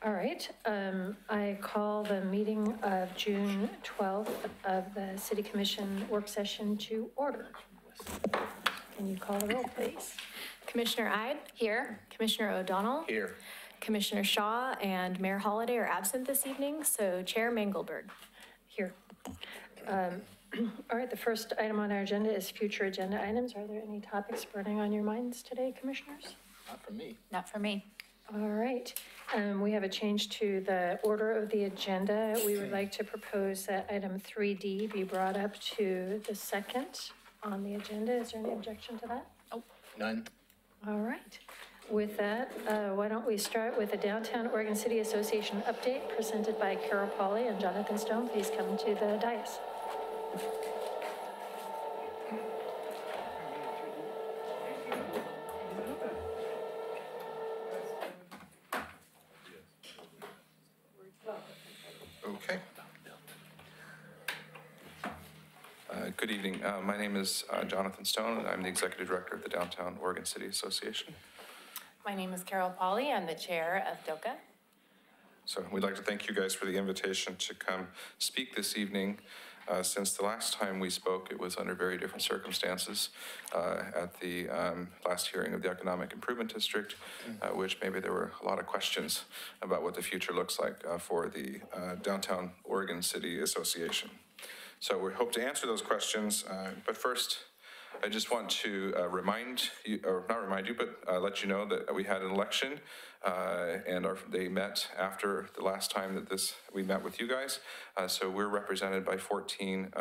All right, I call the meeting of June 12th of the City Commission work session to order. Can you call the roll, please? Commissioner Ide? Here. Commissioner O'Donnell? Here. Commissioner Shaw and Mayor Holliday are absent this evening, so Chair Mangelberg. Here. All right, the first item on our agenda is future agenda items. Are there any topics burning on your minds today, commissioners? Not for me. Not for me. All right, we have a change to the order of the agenda. We would like to propose that item 3D be brought up to the second on the agenda. Is there any objection to that? Oh, none. All right. With that, why don't we start with the Downtown Oregon City Association update presented by Carol Pauley and Jonathan Stone. Please come to the dais. Okay. Good evening. My name is Jonathan Stone, and I'm the Executive Director of the Downtown Oregon City Association. My name is Carol Pauley. I'm the chair of DOCA. So we'd like to thank you guys for the invitation to come speak this evening. Since the last time we spoke, it was under very different circumstances at the last hearing of the Economic Improvement District, which maybe there were a lot of questions about what the future looks like for the Downtown Oregon City Association. So we hope to answer those questions, but first, I just want to remind you, or not remind you, but let you know that we had an election and they met after the last time that we met with you guys. So we're represented by 14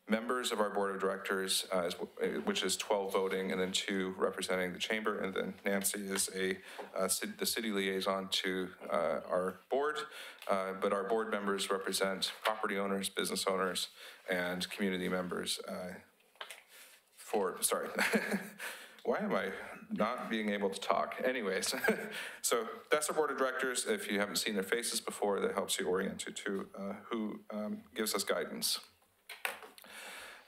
members of our board of directors, which is 12 voting and then 2 representing the chamber. And then Nancy is the city liaison to our board. But our board members represent property owners, business owners, and community members. Why am I not being able to talk? Anyways, so that's our board of directors. If you haven't seen their faces before, that helps you orient you to who gives us guidance.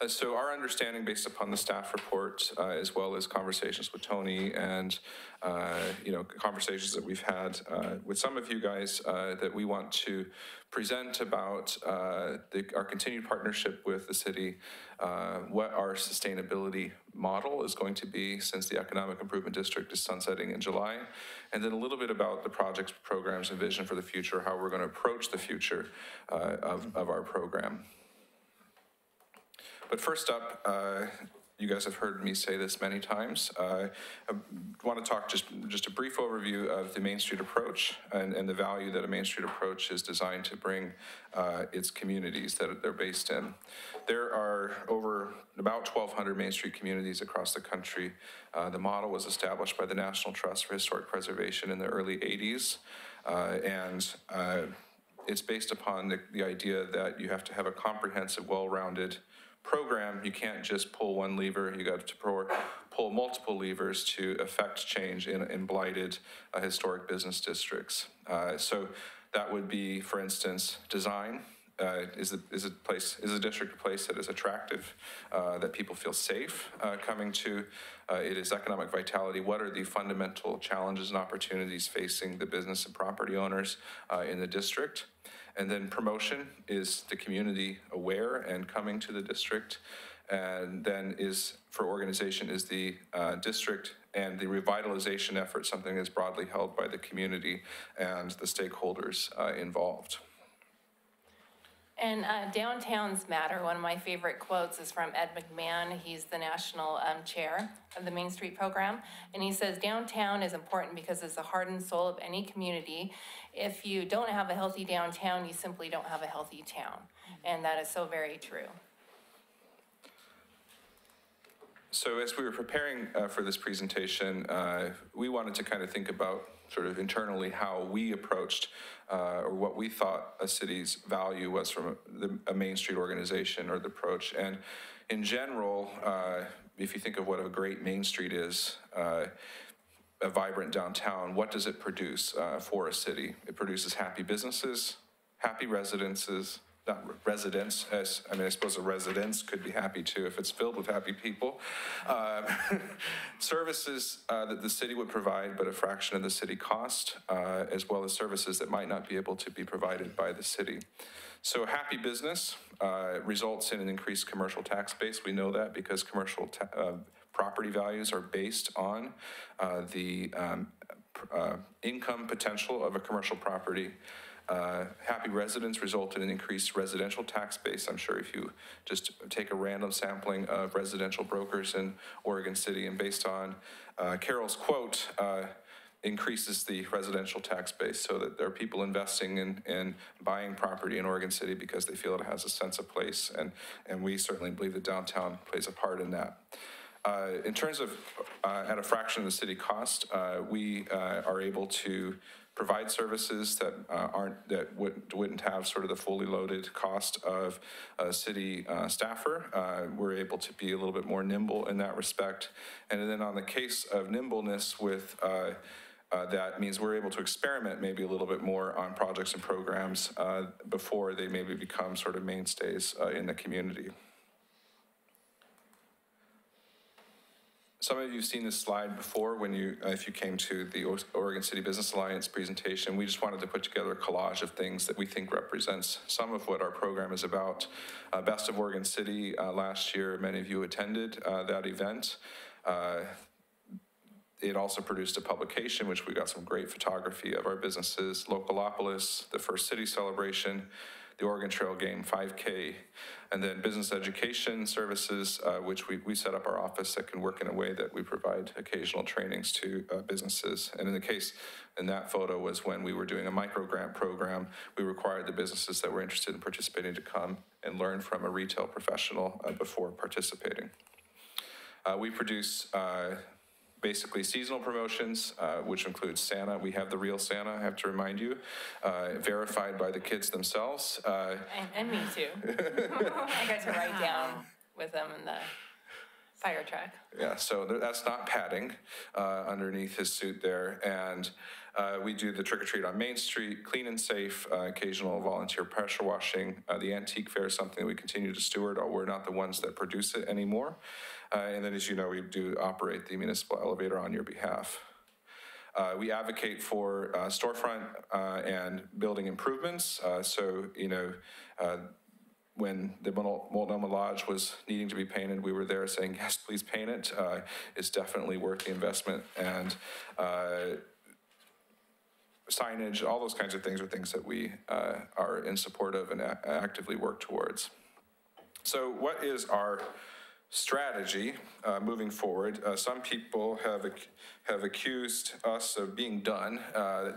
So our understanding based upon the staff report, as well as conversations with Tony and, conversations that we've had with some of you guys that we want to present about our continued partnership with the city, what our sustainability model is going to be since the Economic Improvement District is sunsetting in July, and then a little bit about the projects, programs, and vision for the future, how we're going to approach the future of our program. But first up, you guys have heard me say this many times. I want to talk just a brief overview of the Main Street approach and the value that a Main Street approach is designed to bring its communities that they're based in. There are over about 1,200 Main Street communities across the country. The model was established by the National Trust for Historic Preservation in the early 80s. It's based upon the idea that you have to have a comprehensive, well-rounded program. You can't just pull one lever. You got to pull multiple levers to affect change in blighted historic business districts. So that would be, for instance, design. Is the district a place that is attractive, that people feel safe coming to? It is economic vitality. What are the fundamental challenges and opportunities facing the business and property owners in the district? And then promotion, is the community aware and coming to the district? And then for organization, is the district and the revitalization effort something that's broadly held by the community and the stakeholders involved? And downtowns matter. One of my favorite quotes is from Ed McMahon. He's the national chair of the Main Street program. And he says, downtown is important because it's the heart and soul of any community. If you don't have a healthy downtown, you simply don't have a healthy town. And that is so very true. So as we were preparing for this presentation, we wanted to kind of think about sort of internally how we approached or what we thought a city's value was from a Main Street organization or the approach. And in general, if you think of what a great Main Street is, a vibrant downtown, what does it produce for a city? It produces happy businesses, happy residences, not residents, as, I mean, I suppose a residence could be happy too if it's filled with happy people. Services that the city would provide, but a fraction of the city cost, as well as services that might not be able to be provided by the city. So happy business results in an increased commercial tax base. We know that because commercial property values are based on the income potential of a commercial property. Happy residents result in an increased residential tax base. I'm sure if you just take a random sampling of residential brokers in Oregon City and based on Carol's quote, increases the residential tax base so that there are people investing in buying property in Oregon City because they feel it has a sense of place. And we certainly believe that downtown plays a part in that. In terms of at a fraction of the city cost, we are able to provide services that wouldn't have sort of the fully loaded cost of a city staffer. We're able to be a little bit more nimble in that respect. And then on the case of nimbleness with that means we're able to experiment maybe a little bit more on projects and programs before they maybe become sort of mainstays in the community. Some of you have seen this slide before when if you came to the Oregon City Business Alliance presentation. We just wanted to put together a collage of things that we think represents some of what our program is about. Best of Oregon City last year, many of you attended that event. It also produced a publication, which we got some great photography of our businesses, Localopolis, the First City Celebration, the Oregon Trail Game 5K, and then business education services, which we set up our office that can work in a way that we provide occasional trainings to businesses. And in that photo was when we were doing a micro grant program. We required the businesses that were interested in participating to come and learn from a retail professional before participating. We produce basically seasonal promotions, which includes Santa. We have the real Santa, I have to remind you, verified by the kids themselves. And me too. I got to ride down with them in the fire truck. Yeah, so that's not padding underneath his suit there. And we do the trick-or-treat on Main Street, clean and safe, occasional volunteer pressure washing. The antique fair is something that we continue to steward, although we're not the ones that produce it anymore. And then, as you know, we do operate the municipal elevator on your behalf. We advocate for storefront and building improvements. When the Multnomah Lodge was needing to be painted, we were there saying, yes, please paint it. It's definitely worth the investment. And signage, all those kinds of things are things that we are in support of and actively work towards. So what is our strategy moving forward? Some people have accused us of being done.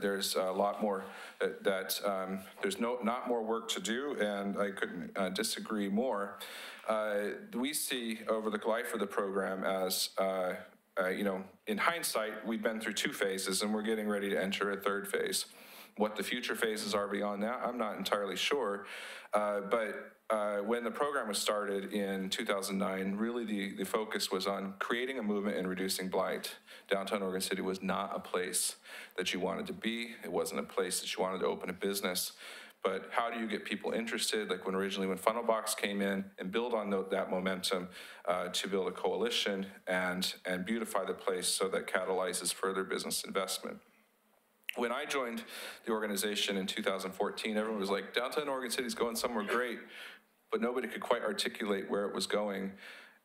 There's a lot more there's not more work to do, and I couldn't disagree more. We see over the life of the program as in hindsight, we've been through 2 phases and we're getting ready to enter a 3rd phase. What the future phases are beyond that, I'm not entirely sure. But when the program was started in 2009, really the focus was on creating a movement and reducing blight. Downtown Oregon City was not a place that you wanted to be. It wasn't a place that you wanted to open a business. But how do you get people interested? Like when Funnelbox came in and build on that momentum to build a coalition and beautify the place so that catalyzes further business investment. When I joined the organization in 2014, everyone was like, downtown Oregon City is going somewhere great, but nobody could quite articulate where it was going.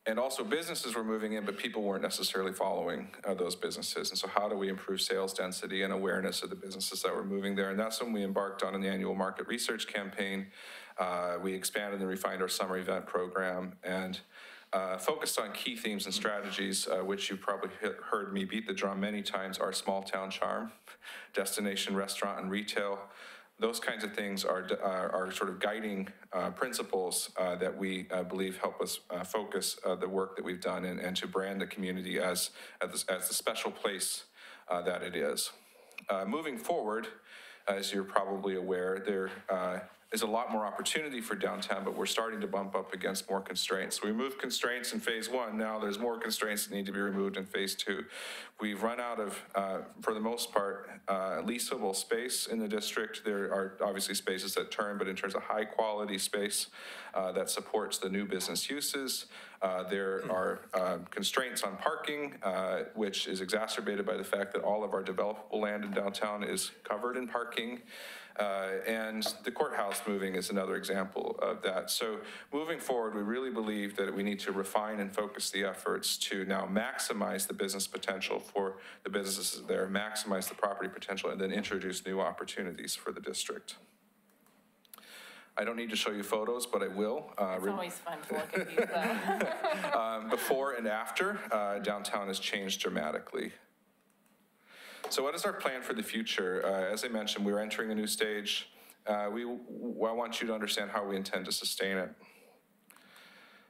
And also businesses were moving in, but people weren't necessarily following those businesses. And so how do we improve sales density and awareness of the businesses that were moving there? And that's when we embarked on an annual market research campaign. We expanded and refined our summer event program and focused on key themes and strategies, which you've probably heard me beat the drum many times: our small town charm, destination restaurant and retail. Those kinds of things are sort of guiding principles that we believe help us focus the work that we've done and to brand the community as the special place that it is. Moving forward, as you're probably aware, is a lot more opportunity for downtown, but we're starting to bump up against more constraints. We removed constraints in phase one. Now there's more constraints that need to be removed in phase two. We've run out of, for the most part, leasable space in the district. There are obviously spaces that turn, but in terms of high quality space that supports the new business uses, there are constraints on parking, which is exacerbated by the fact that all of our developable land in downtown is covered in parking. And the courthouse moving is another example of that. So moving forward, we really believe that we need to refine and focus the efforts to now maximize the business potential for the businesses there, maximize the property potential, and then introduce new opportunities for the district. I don't need to show you photos, but I will. It's always fun to look at these, though. Before and after, downtown has changed dramatically. So what is our plan for the future? As I mentioned, we're entering a new stage. I want you to understand how we intend to sustain it.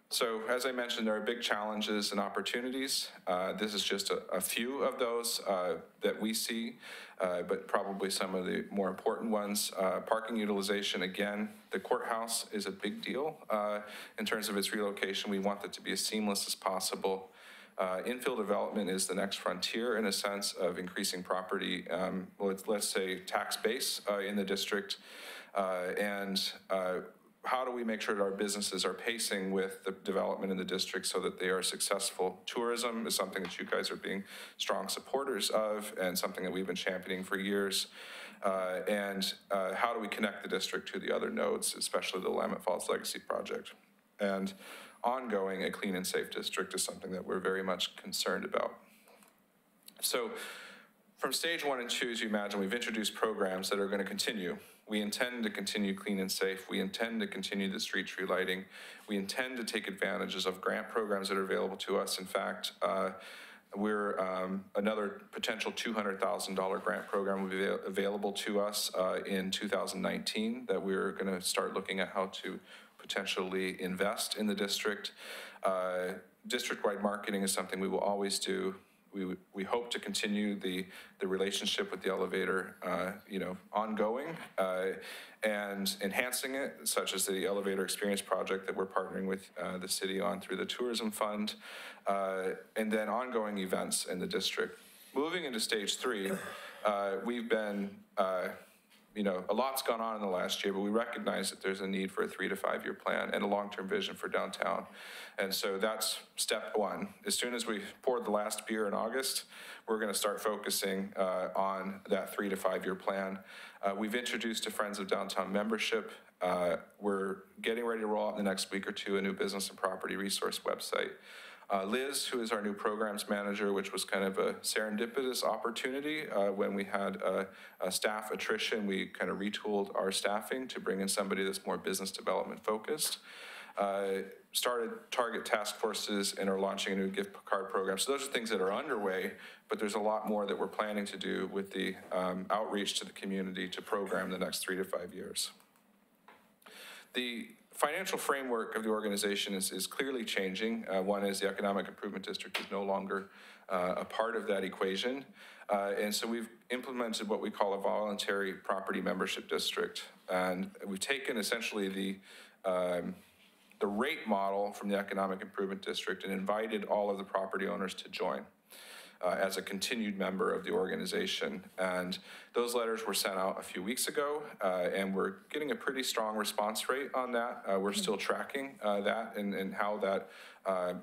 So as I mentioned, there are big challenges and opportunities. This is just a few of those that we see, but probably some of the more important ones. Parking utilization, again, the courthouse is a big deal in terms of its relocation. We want that to be as seamless as possible. Infill development is the next frontier in a sense of increasing property, let's say tax base in the district. How do we make sure that our businesses are pacing with the development in the district so that they are successful? Tourism is something that you guys are being strong supporters of and something that we've been championing for years. How do we connect the district to the other nodes, especially the Willamette Falls Legacy Project? And ongoing, a clean and safe district is something that we're very much concerned about. So from stage 1 and 2, as you imagine, we've introduced programs that are going to continue. We intend to continue clean and safe. We intend to continue the street tree lighting. We intend to take advantages of grant programs that are available to us. In fact, we're another potential $200,000 grant program will be available to us in 2019 that we're going to start looking at how to potentially invest in the district. District-wide marketing is something we will always do. We hope to continue the relationship with the elevator, ongoing and enhancing it, such as the Elevator Experience Project that we're partnering with the city on through the Tourism Fund, and then ongoing events in the district. Moving into stage 3, we've been a lot's gone on in the last year, but we recognize that there's a need for a 3 to 5 year plan and a long-term vision for downtown. And so that's step 1. As soon as we poured the last beer in August, we're going to start focusing on that 3 to 5 year plan. We've introduced a Friends of Downtown membership. We're getting ready to roll out in the next week or two a new business and property resource website. Liz, who is our new programs manager, which was kind of a serendipitous opportunity when we had a staff attrition, we kind of retooled our staffing to bring in somebody that's more business development focused. Started target task forces and are launching a new gift card program. So those are things that are underway, but there's a lot more that we're planning to do with the outreach to the community to program the next 3 to 5 years. The financial framework of the organization is clearly changing. One is the Economic Improvement District is no longer a part of that equation. And so we've implemented what we call a voluntary property membership district. And we've taken essentially the rate model from the Economic Improvement District and invited all of the property owners to join as a continued member of the organization. And those letters were sent out a few weeks ago, and we're getting a pretty strong response rate on that. We're still tracking that, and how that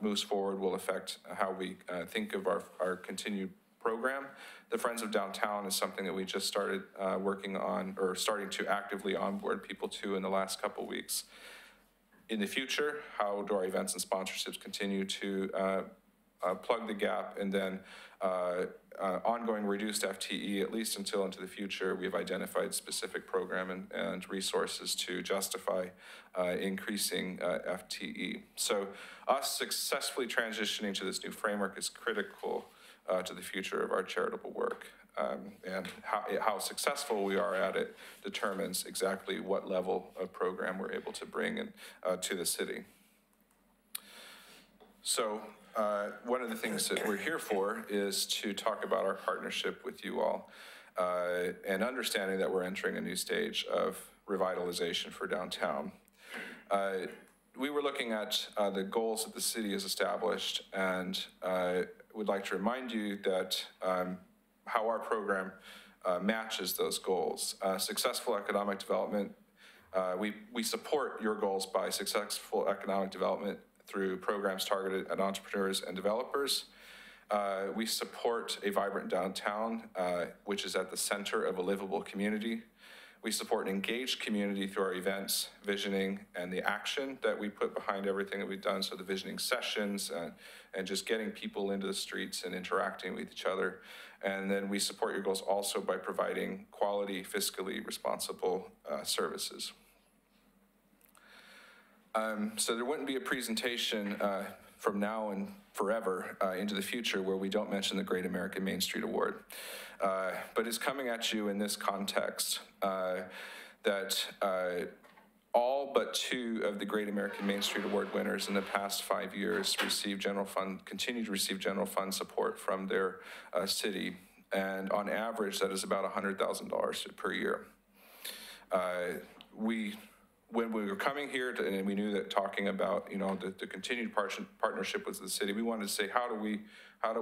moves forward will affect how we think of our continued program. The Friends of Downtown is something that we just started working on, or starting to actively onboard people to in the last couple weeks. In the future, how do our events and sponsorships continue to plug the gap, and then ongoing reduced FTE, at least until into the future. We've identified specific program and resources to justify increasing FTE. So us successfully transitioning to this new framework is critical to the future of our charitable work. And how successful we are at it determines exactly what level of program we're able to bring in, to the city. So one of the things that we're here for is to talk about our partnership with you all, and understanding that we're entering a new stage of revitalization for downtown. We were looking at the goals that the city has established, and would like to remind you that how our program matches those goals. Successful economic development, we support your goals by successful economic development through programs targeted at entrepreneurs and developers. We support a vibrant downtown, which is at the center of a livable community. We support an engaged community through our events, visioning, and the action that we put behind everything that we've done. So the visioning sessions and just getting people into the streets and interacting with each other. And then we support your goals also by providing quality, fiscally responsible services. So there wouldn't be a presentation from now and forever into the future where we don't mention the Great American Main Street Award. But it's coming at you in this context that all but 2 of the Great American Main Street Award winners in the past 5 years continue to receive general fund support from their city. And on average, that is about $100,000 per year. When we were coming here and we knew that talking about, the continued partnership with the city, we wanted to say, how do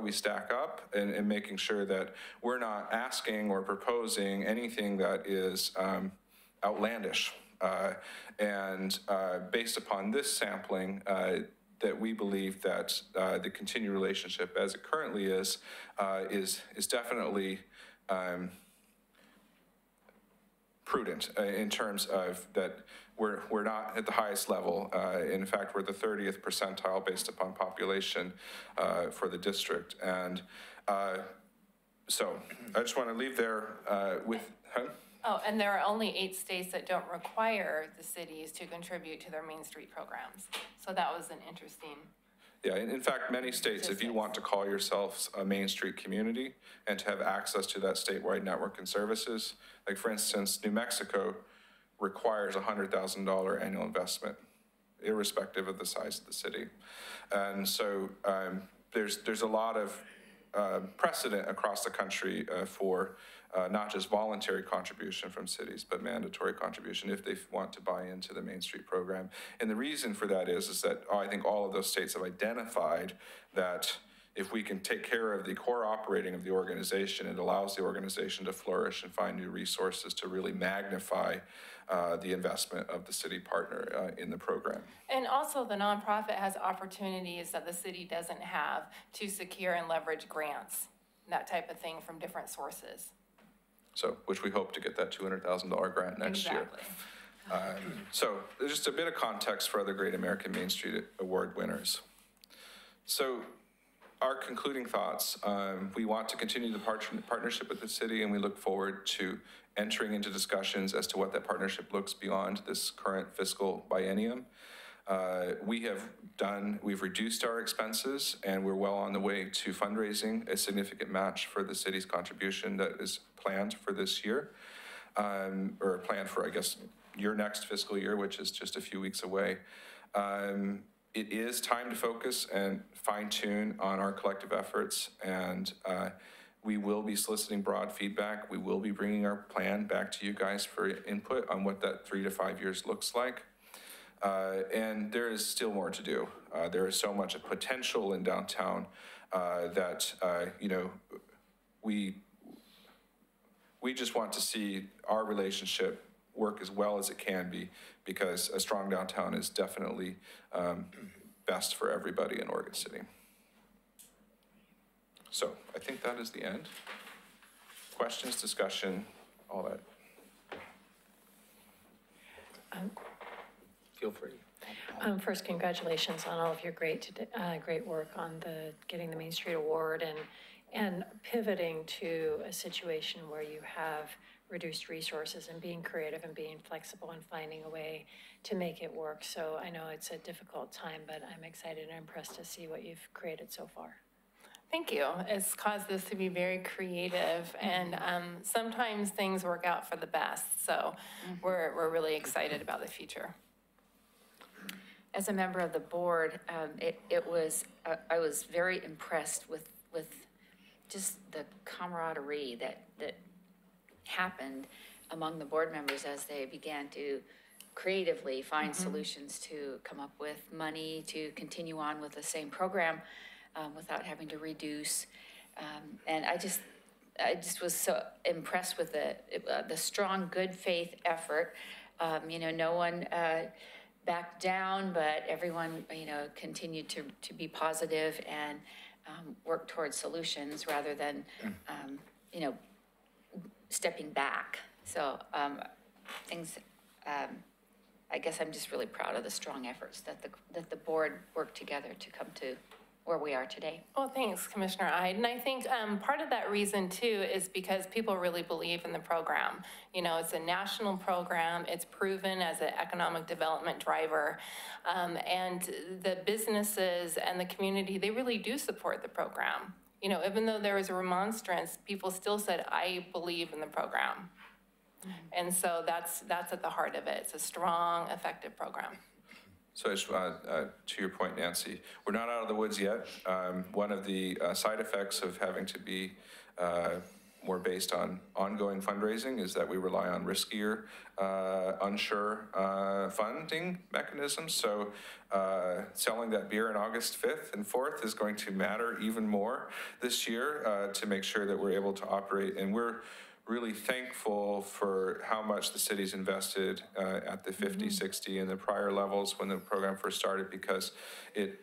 we stack up and making sure that we're not asking or proposing anything that is outlandish. Based upon this sampling, that we believe that the continued relationship as it currently is definitely prudent in terms of that we're not at the highest level. In fact, we're the 30th percentile based upon population for the district. And so I just want to leave there with, Oh, and there are only 8 states that don't require the cities to contribute to their Main Street programs. So that was an interesting. Yeah, in fact, many states, if you want to call yourselves a Main Street community and to have access to that statewide network and services, like for instance, New Mexico requires a $100,000 annual investment, irrespective of the size of the city. And so there's a lot of precedent across the country for not just voluntary contribution from cities, but mandatory contribution if they want to buy into the Main Street program. And the reason for that is that I think all of those states have identified that if we can take care of the core operating of the organization, it allows the organization to flourish and find new resources to really magnify the investment of the city partner in the program. And also the nonprofit has opportunities that the city doesn't have to secure and leverage grants, that type of thing from different sources. So, which we hope to get that $200,000 grant next year. So just a bit of context for other Great American Main Street Award winners. So our concluding thoughts, we want to continue the partnership with the city, and we look forward to entering into discussions as to what that partnership looks beyond this current fiscal biennium. We've reduced our expenses, and we're well on the way to fundraising a significant match for the city's contribution that is planned for this year, or planned for, I guess, your next fiscal year, which is just a few weeks away. It is time to focus and fine tune on our collective efforts, and we will be soliciting broad feedback. We will be bringing our plan back to you guys for input on what that 3 to 5 years looks like. And there is still more to do. There is so much potential in downtown that, we just want to see our relationship work as well as it can be, because a strong downtown is definitely best for everybody in Oregon City. So I think that is the end. Questions, discussion, all that. Feel free. First, congratulations on all of your great work on getting the Main Street Award and pivoting to a situation where you have reduced resources and being creative and being flexible and finding a way to make it work. So I know it's a difficult time, but I'm excited and impressed to see what you've created so far. Thank you. It's caused us to be very creative, and sometimes things work out for the best. So we're really excited about the future. As a member of the board, I was very impressed with just the camaraderie that happened among the board members as they began to creatively find solutions to come up with money to continue on with the same program without having to reduce. And I just was so impressed with the strong, good faith effort. No one backed down, but everyone, continued to be positive and work towards solutions rather than, stepping back. So I guess I'm just really proud of the strong efforts that the board worked together to come to where we are today. Well, thanks, Commissioner Ide. And I think part of that reason too is because people really believe in the program. It's a national program. It's proven as an economic development driver. And the businesses and the community, they really do support the program. Even though there was a remonstrance, people still said, I believe in the program. And so that's at the heart of it. It's a strong, effective program. So I just, to your point, Nancy, we're not out of the woods yet. One of the side effects of having to be more based on ongoing fundraising is that we rely on riskier, unsure funding mechanisms. So selling that beer on August 5th and 4th is going to matter even more this year to make sure that we're able to operate. And we're really thankful for how much the city's invested at the 50, 60 and the prior levels when the program first started, because it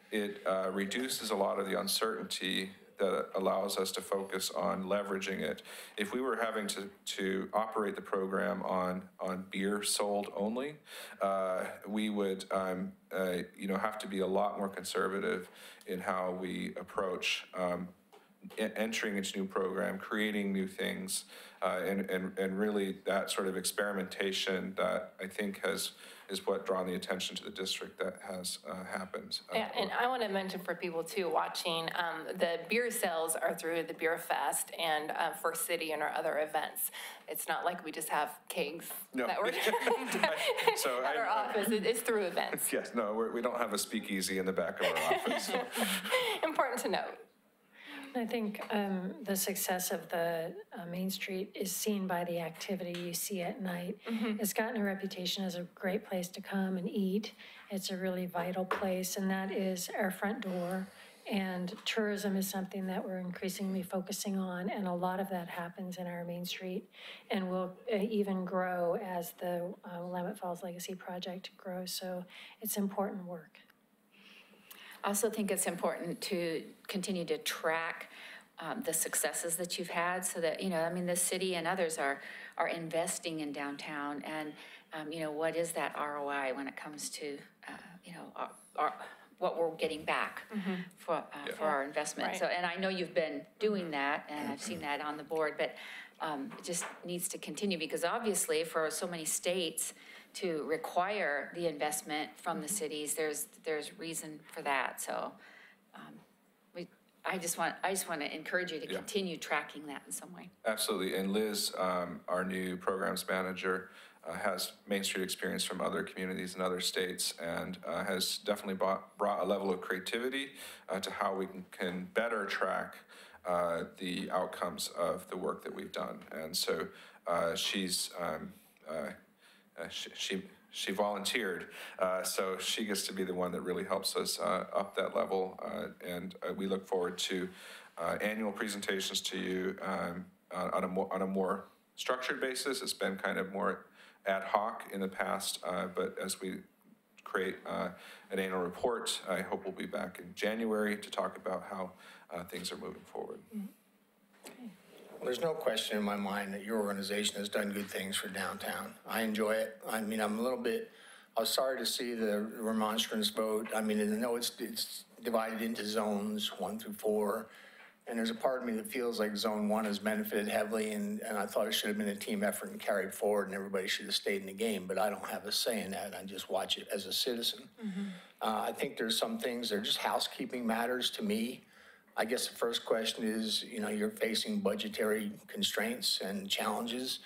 reduces a lot of the uncertainty that allows us to focus on leveraging it. If we were having to operate the program on beer sold only, we would have to be a lot more conservative in how we approach entering into new program, creating new things, and really that sort of experimentation that I think is what drawn the attention to the district that has happened. And I want to mention for people too watching, the beer sales are through the Beer Fest and First City and our other events. It's not like we just have kegs that we're at our office. It's through events. Yes, no, we don't have a speakeasy in the back of our office. Important to note. I think the success of the Main Street is seen by the activity you see at night. It's gotten a reputation as a great place to come and eat. It's a really vital place, and that is our front door. And tourism is something that we're increasingly focusing on, and a lot of that happens in our Main Street and will even grow as the Willamette Falls Legacy Project grows. So it's important work. I also think it's important to continue to track the successes that you've had so that, the city and others are investing in downtown and, what is that ROI when it comes to, what we're getting back for our investment. Right. So, and I know you've been doing that and I've seen that on the board, but it just needs to continue because obviously for so many states, to require the investment from the cities, there's reason for that. So I just want to encourage you to continue tracking that in some way. Absolutely. And Liz, our new programs manager, has Main Street experience from other communities and other states and has definitely brought a level of creativity to how we can better track the outcomes of the work that we've done. And so she volunteered, so she gets to be the one that really helps us up that level, and we look forward to annual presentations to you on a more structured basis. It's been kind of more ad hoc in the past, but as we create an annual report, I hope we'll be back in January to talk about how things are moving forward. Well, there's no question in my mind that your organization has done good things for downtown. I enjoy it. I mean, I was sorry to see the remonstrance vote. I mean, I know it's divided into zones 1 through 4, and there's a part of me that feels like zone 1 has benefited heavily, and I thought it should have been a team effort and carried forward, and everybody should have stayed in the game, but I don't have a say in that. I just watch it as a citizen. I think there's some things that are just housekeeping matters to me. I guess the first question is, you're facing budgetary constraints and challenges.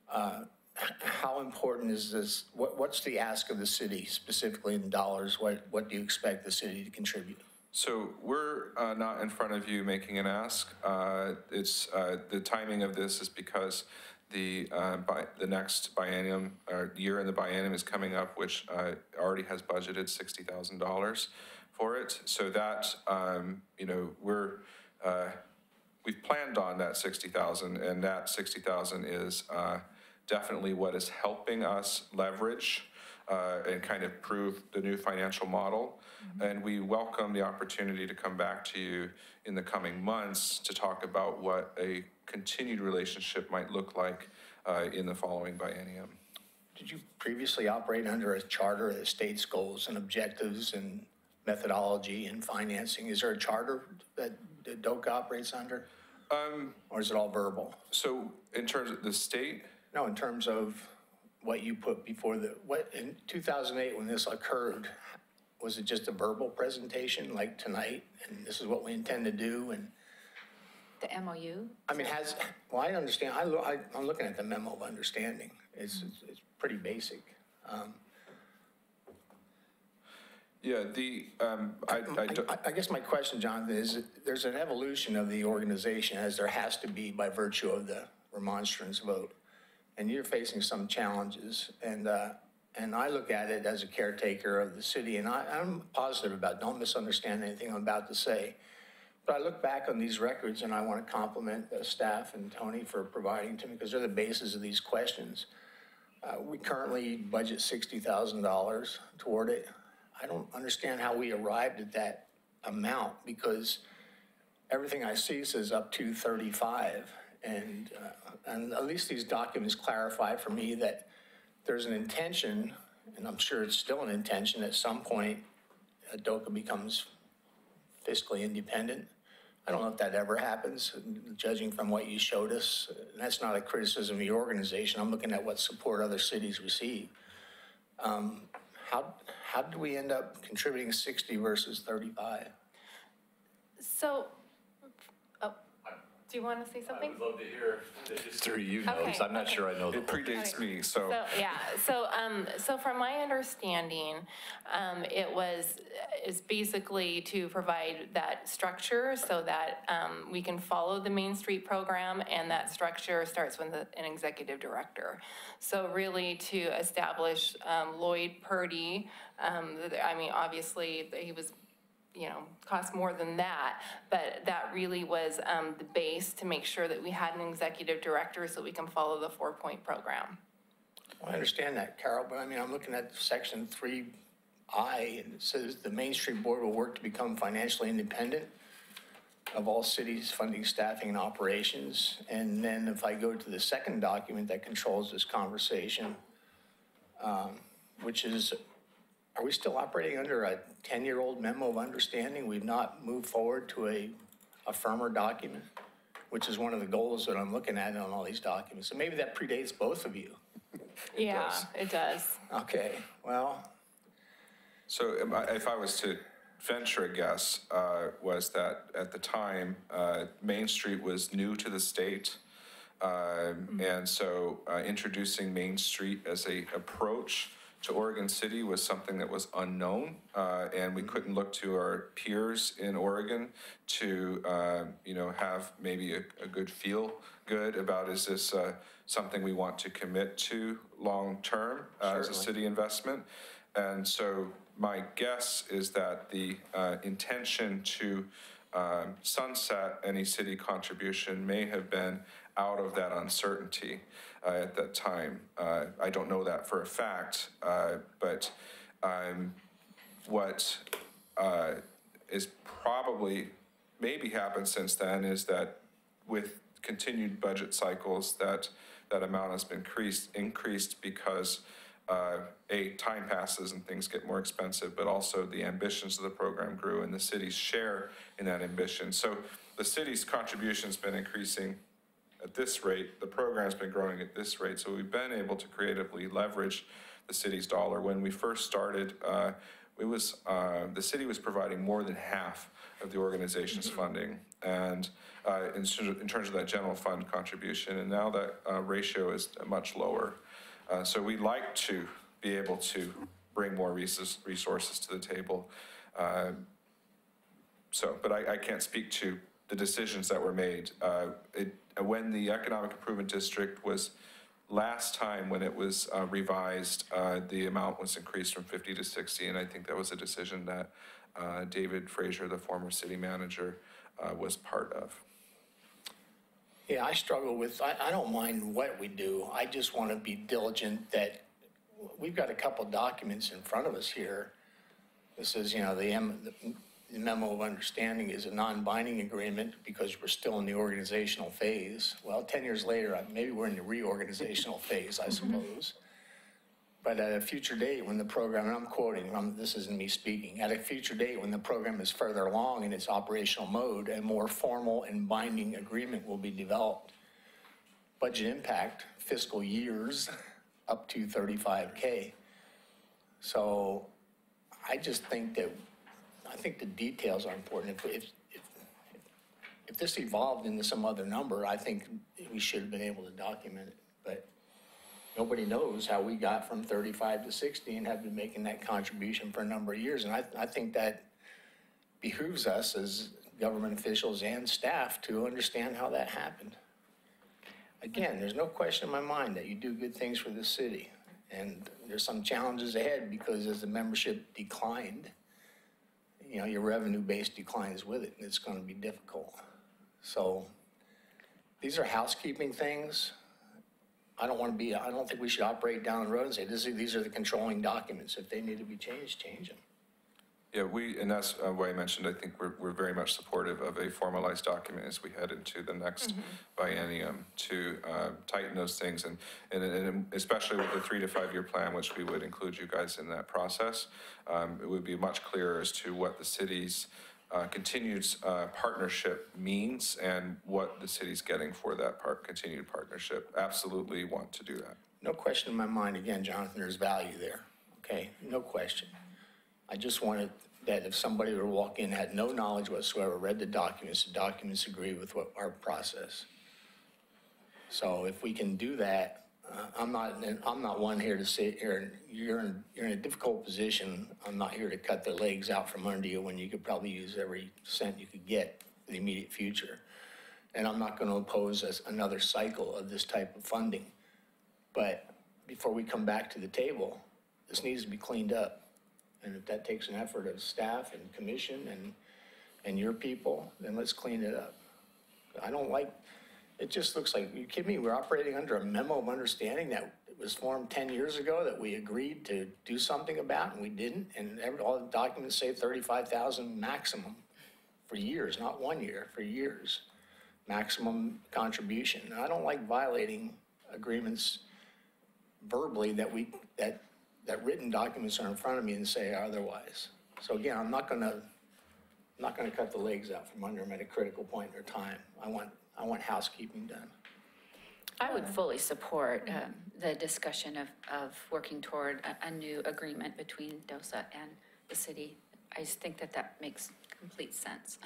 How important is this? What's the ask of the city, specifically in dollars? What do you expect the city to contribute? So we're not in front of you making an ask. It's the timing of this is because the next biennium, or year in the biennium is coming up, which already has budgeted $60,000 for it. So that, you know, we've planned on that 60,000, and that 60,000 is definitely what is helping us leverage and kind of prove the new financial model. And we welcome the opportunity to come back to you in the coming months to talk about what a continued relationship might look like in the following biennium. Did you previously operate under a charter of the state's goals and objectives and methodology and financing? Is there a charter that DOCA operates under? Or is it all verbal? So in terms of the state? No, in terms of what you put before in 2008 when this occurred, was it just a verbal presentation like tonight? And this is what we intend to do? And The MOU? I mean, I understand, I'm looking at the Memo of Understanding. It's pretty basic. Yeah, I guess my question, Jonathan, is there's an evolution of the organization, as there has to be by virtue of the remonstrance vote. And you're facing some challenges. And I look at it as a caretaker of the city, and I'm positive about it. Don't misunderstand anything I'm about to say. But I look back on these records, and I want to compliment the staff and Tony for providing to me, because they're the basis of these questions. We currently budget $60,000 toward it. I don't understand how we arrived at that amount, because everything I see says up to 35. And at least these documents clarify for me that there's an intention, and I'm sure it's still an intention, at some point, DOCA becomes fiscally independent. I don't know if that ever happens, judging from what you showed us. And that's not a criticism of your organization. I'm looking at what support other cities receive. How did we end up contributing 60 versus 35? So, do you want to say something? I would love to hear the history you know, because Okay, I'm not okay. sure I know the it whole. predates me, so. So, yeah, so from my understanding, is basically to provide that structure so that we can follow the Main Street program, and that structure starts with an executive director. So really to establish Lloyd Purdy, I mean, obviously he was, you know, cost more than that, but that really was the base to make sure that we had an executive director so we can follow the 4-point program. Well, I understand that, Carol, but I mean, I'm looking at section 3I, and it says the Main Street Board will work to become financially independent of all cities' funding, staffing, and operations. And then if I go to the second document that controls this conversation, which is, are we still operating under a 10-year-old Memo of Understanding? We've not moved forward to a firmer document, which is one of the goals that I'm looking at on all these documents. So maybe that predates both of you. Yeah, it does. Okay, well. So if I was to venture a guess, was that at the time, Main Street was new to the state. And so introducing Main Street as a approach to Oregon City was something that was unknown, and we couldn't look to our peers in Oregon to, you know, have maybe a good feel good about, is this something we want to commit to long-term as a city investment? And so my guess is that the intention to sunset any city contribution may have been out of that uncertainty at that time. I don't know that for a fact, but what is probably maybe happened since then is that with continued budget cycles, that amount has been increased because time passes and things get more expensive, but also the ambitions of the program grew and the city's share in that ambition. So the city's contribution's been increasing at this rate, the program's been growing at this rate, so we've been able to creatively leverage the city's dollar. When we first started, the city was providing more than half of the organization's funding, and in terms of that general fund contribution, and now that ratio is much lower. So we'd like to be able to bring more resources to the table. But I can't speak to the decisions that were made. when the Economic Improvement District was, last time when it was revised, the amount was increased from 50 to 60, and I think that was a decision that David Fraser, the former city manager, was part of. Yeah, I struggle with, I don't mind what we do. I just want to be diligent that we've got a couple documents in front of us here. This is, the Memo of Understanding is a non-binding agreement because we're still in the organizational phase. Well, 10 years later, maybe we're in the reorganizational phase, I suppose. But at a future date when the program, and I'm quoting, this isn't me speaking, at a future date when the program is further along in its operational mode, a more formal and binding agreement will be developed. Budget impact, fiscal years, up to 35K. So I just think that, I think the details are important. If this evolved into some other number, I think we should have been able to document it. But nobody knows how we got from 35 to 60 and have been making that contribution for a number of years. And I think that behooves us as government officials and staff to understand how that happened. Again, there's no question in my mind that you do good things for the city. And there's some challenges ahead because as the membership declined, your revenue base declines with it, and it's going to be difficult. So these are housekeeping things. I don't think we should operate down the road and say, these are the controlling documents. If they need to be changed, change them. Yeah, and that's why I mentioned, I think we're very much supportive of a formalized document as we head into the next biennium to tighten those things. And especially with the 3 to 5 year plan, which we would include you guys in that process, it would be much clearer as to what the city's continued partnership means and what the city's getting for that continued partnership. Absolutely want to do that. No question in my mind, again, Jonathan, there's value there, okay? No question. I just wanted that if somebody were to walk in, had no knowledge whatsoever, read the documents agree with what our process. So if we can do that, I'm not one here to sit here, and you're in a difficult position. I'm not here to cut the legs out from under you when you could probably use every cent you could get in the immediate future. And I'm not going to oppose another cycle of this type of funding. But before we come back to the table, this needs to be cleaned up. And if that takes an effort of staff and commission and your people, then let's clean it up. I don't like, it just looks like, you kidding me? We're operating under a memo of understanding that was formed 10 years ago that we agreed to do something about and we didn't. And all the documents say 35,000 maximum for years, not 1 year, for years. Maximum contribution. And I don't like violating agreements verbally that written documents are in front of me and say otherwise. So again, I'm not gonna cut the legs out from under them at a critical point in their time. I want housekeeping done. I would fully support the discussion of working toward a new agreement between DOSA and the city. I just think that makes complete sense.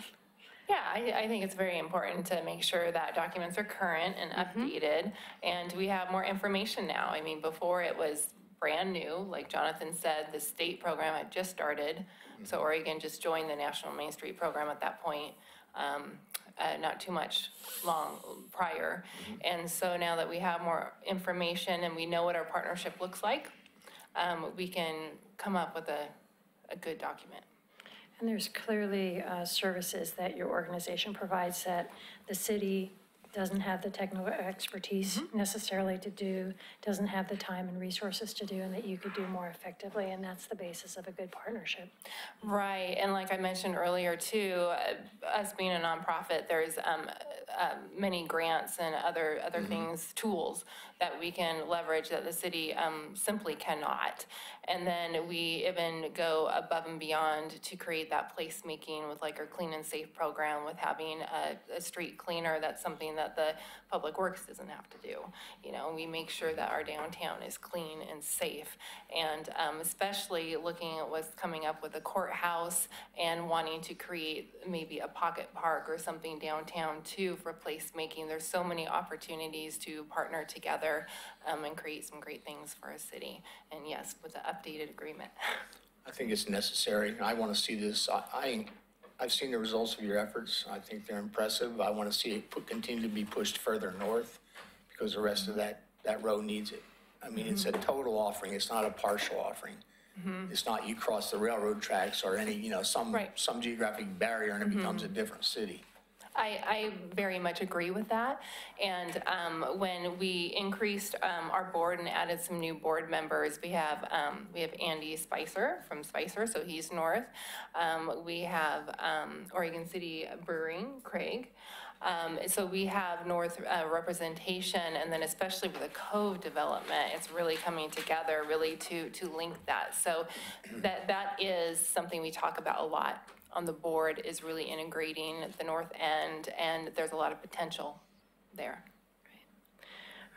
Yeah, I think it's very important to make sure that documents are current and updated, and we have more information now. I mean, before it was brand new, like Jonathan said, the state program had just started, so Oregon just joined the National Main Street Program at that point, not too much long prior. And so now that we have more information and we know what our partnership looks like, we can come up with a good document. And there's clearly services that your organization provides that the city doesn't have the technical expertise necessarily to do, doesn't have the time and resources to do, and that you could do more effectively, and that's the basis of a good partnership. Right, and like I mentioned earlier too, us being a nonprofit, there's many grants and other things, tools that we can leverage that the city simply cannot. And then we even go above and beyond to create that placemaking with like our Clean and Safe program, with having a street cleaner. That's something that the Public Works doesn't have to do. You know, we make sure that our downtown is clean and safe. And especially looking at what's coming up with the courthouse and wanting to create maybe a pocket park or something downtown too for placemaking. There's so many opportunities to partner together and create some great things for a city. And yes, with the updated agreement. I think it's necessary. I want to see this. I've seen the results of your efforts. I think they're impressive. I want to see it continue to be pushed further north because the rest of that road needs it. I mean, it's a total offering. It's not a partial offering. It's not you cross the railroad tracks or any, you know, some geographic barrier and it becomes a different city. I very much agree with that. And when we increased our board and added some new board members, we have Andy Spicer from Spicer, so he's north. We have Oregon City Brewing, Craig. So we have north representation, and then especially with the cove development, it's really coming together really to link that. So that is something we talk about a lot on the board, is really integrating the north end, and there's a lot of potential there.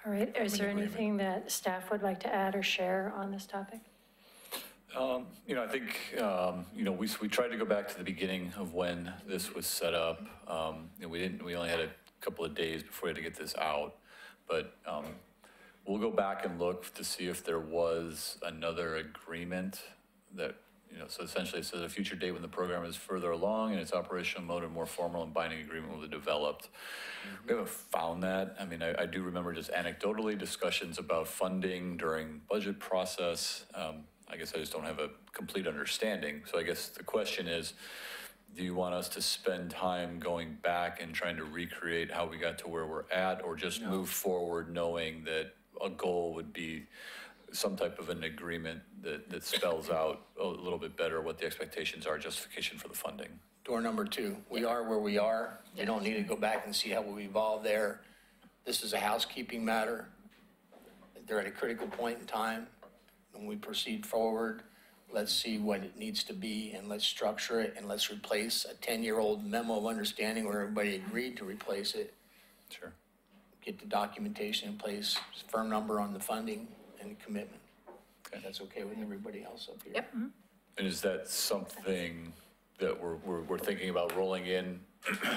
All right, is there anything that staff would like to add or share on this topic? You know, I think, you know, we tried to go back to the beginning of when this was set up. And we only had a couple of days before we had to get this out. But we'll go back and look to see if there was another agreement that, you know, so essentially it says a future date when the program is further along in its operational mode, a more formal and binding agreement will be developed. We haven't found that. I mean, I do remember just anecdotally discussions about funding during budget process. I guess I just don't have a complete understanding. So I guess the question is, do you want us to spend time going back and trying to recreate how we got to where we're at, or just move forward knowing that a goal would be some type of an agreement that spells out a little bit better what the expectations are, justification for the funding? Door number 2, we are where we are. We don't need to go back and see how we evolve there. This is a housekeeping matter. They're at a critical point in time. When we proceed forward, let's see what it needs to be and let's structure it and let's replace a 10-year-old memo of understanding where everybody agreed to replace it. Sure. Get the documentation in place, firm number on the funding and commitment. Okay. That's okay with everybody else up here. Yep. And is that something that we're thinking about rolling in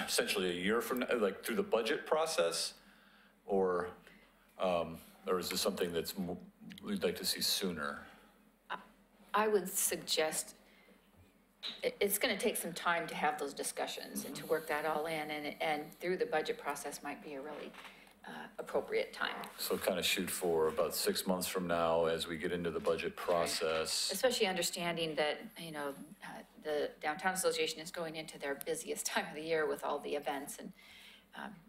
essentially a year from now, like through the budget process, or is this something that's we'd like to see sooner? I would suggest it's going to take some time to have those discussions and to work that all in, and through the budget process might be a really appropriate time. So kind of shoot for about 6 months from now as we get into the budget process. Right. Especially understanding that, you know, the Downtown Association is going into their busiest time of the year with all the events, and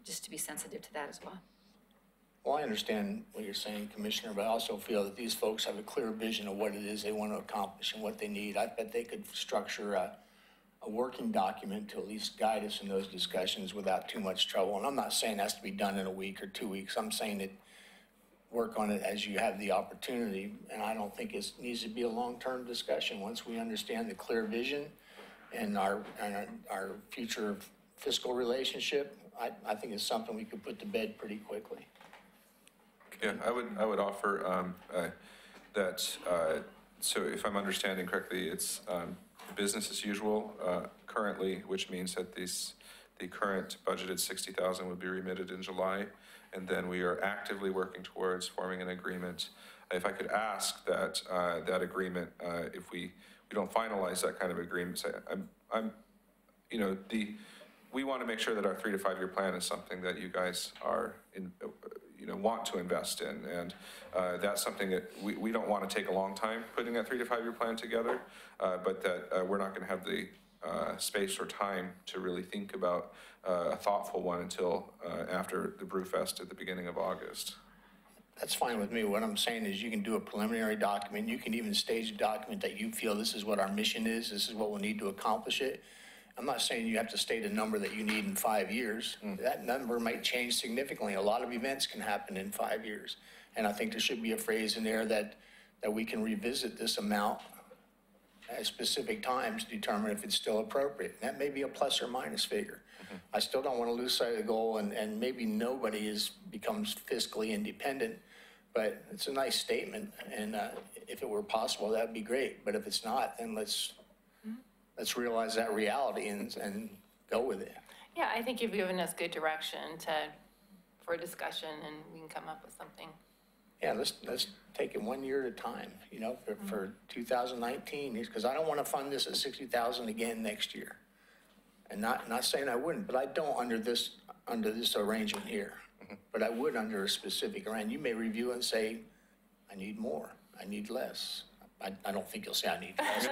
just to be sensitive to that as well. Well, I understand what you're saying, Commissioner, but I also feel that these folks have a clear vision of what it is they want to accomplish and what they need. I bet they could structure a working document to at least guide us in those discussions without too much trouble. And I'm not saying it has to be done in a week or 2 weeks. I'm saying that work on it as you have the opportunity. And I don't think it needs to be a long-term discussion. Once we understand the clear vision and our future fiscal relationship, I think it's something we could put to bed pretty quickly. Yeah, I would offer that, so if I'm understanding correctly, it's business as usual currently, which means that the current budgeted $60,000 would be remitted in July, and then we are actively working towards forming an agreement. If I could ask that that agreement, if we don't finalize that kind of agreement, say, you know, we want to make sure that our 3 to 5 year plan is something that you guys are you know, want to invest in. And that's something that we don't want to take a long time putting that 3 to 5 year plan together, but that we're not going to have the space or time to really think about a thoughtful one until after the Brewfest at the beginning of August. That's fine with me. What I'm saying is you can do a preliminary document. You can even stage a document that you feel this is what our mission is. This is what we'll need to accomplish it. I'm not saying you have to state a number that you need in 5 years. That number might change significantly. A lot of events can happen in 5 years. And I think there should be a phrase in there that we can revisit this amount at specific times to determine if it's still appropriate. That may be a plus or minus figure. I still don't want to lose sight of the goal, and maybe nobody becomes fiscally independent, but it's a nice statement. And if it were possible, that'd be great. But if it's not, then let's realize that reality and go with it. Yeah, I think you've given us good direction for discussion, and we can come up with something. Yeah, let's take it 1 year at a time, you know, for 2019, because I don't want to fund this at $60,000 again next year. And not saying I wouldn't, but I don't under this arrangement here. But I would under a specific arrangement. You may review it and say, I need more, I need less. I don't think you'll say I need less.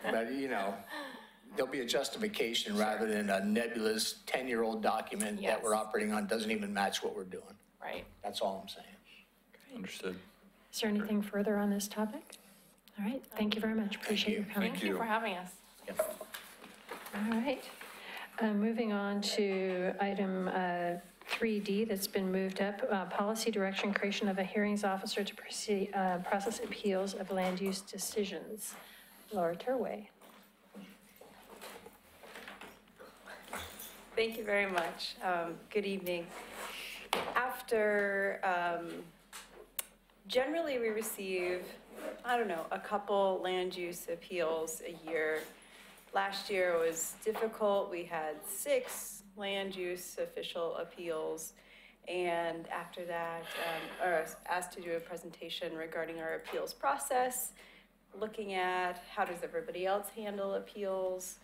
But, you know, there'll be a justification rather than a nebulous 10-year-old document that we're operating on doesn't even match what we're doing. Right. That's all I'm saying. Understood. Is there anything further on this topic? All right, thank you very much. Appreciate your coming. Thank you for having us. All right. Moving on to item 3D that's been moved up, policy direction, creation of a hearings officer to process appeals of land use decisions. Laura Turway. Thank you very much. Good evening. After, generally we receive, I don't know, a couple land use appeals a year. Last year was difficult. We had 6 land use official appeals. And after that, I was asked to do a presentation regarding our appeals process, looking at how does everybody else handle appeals.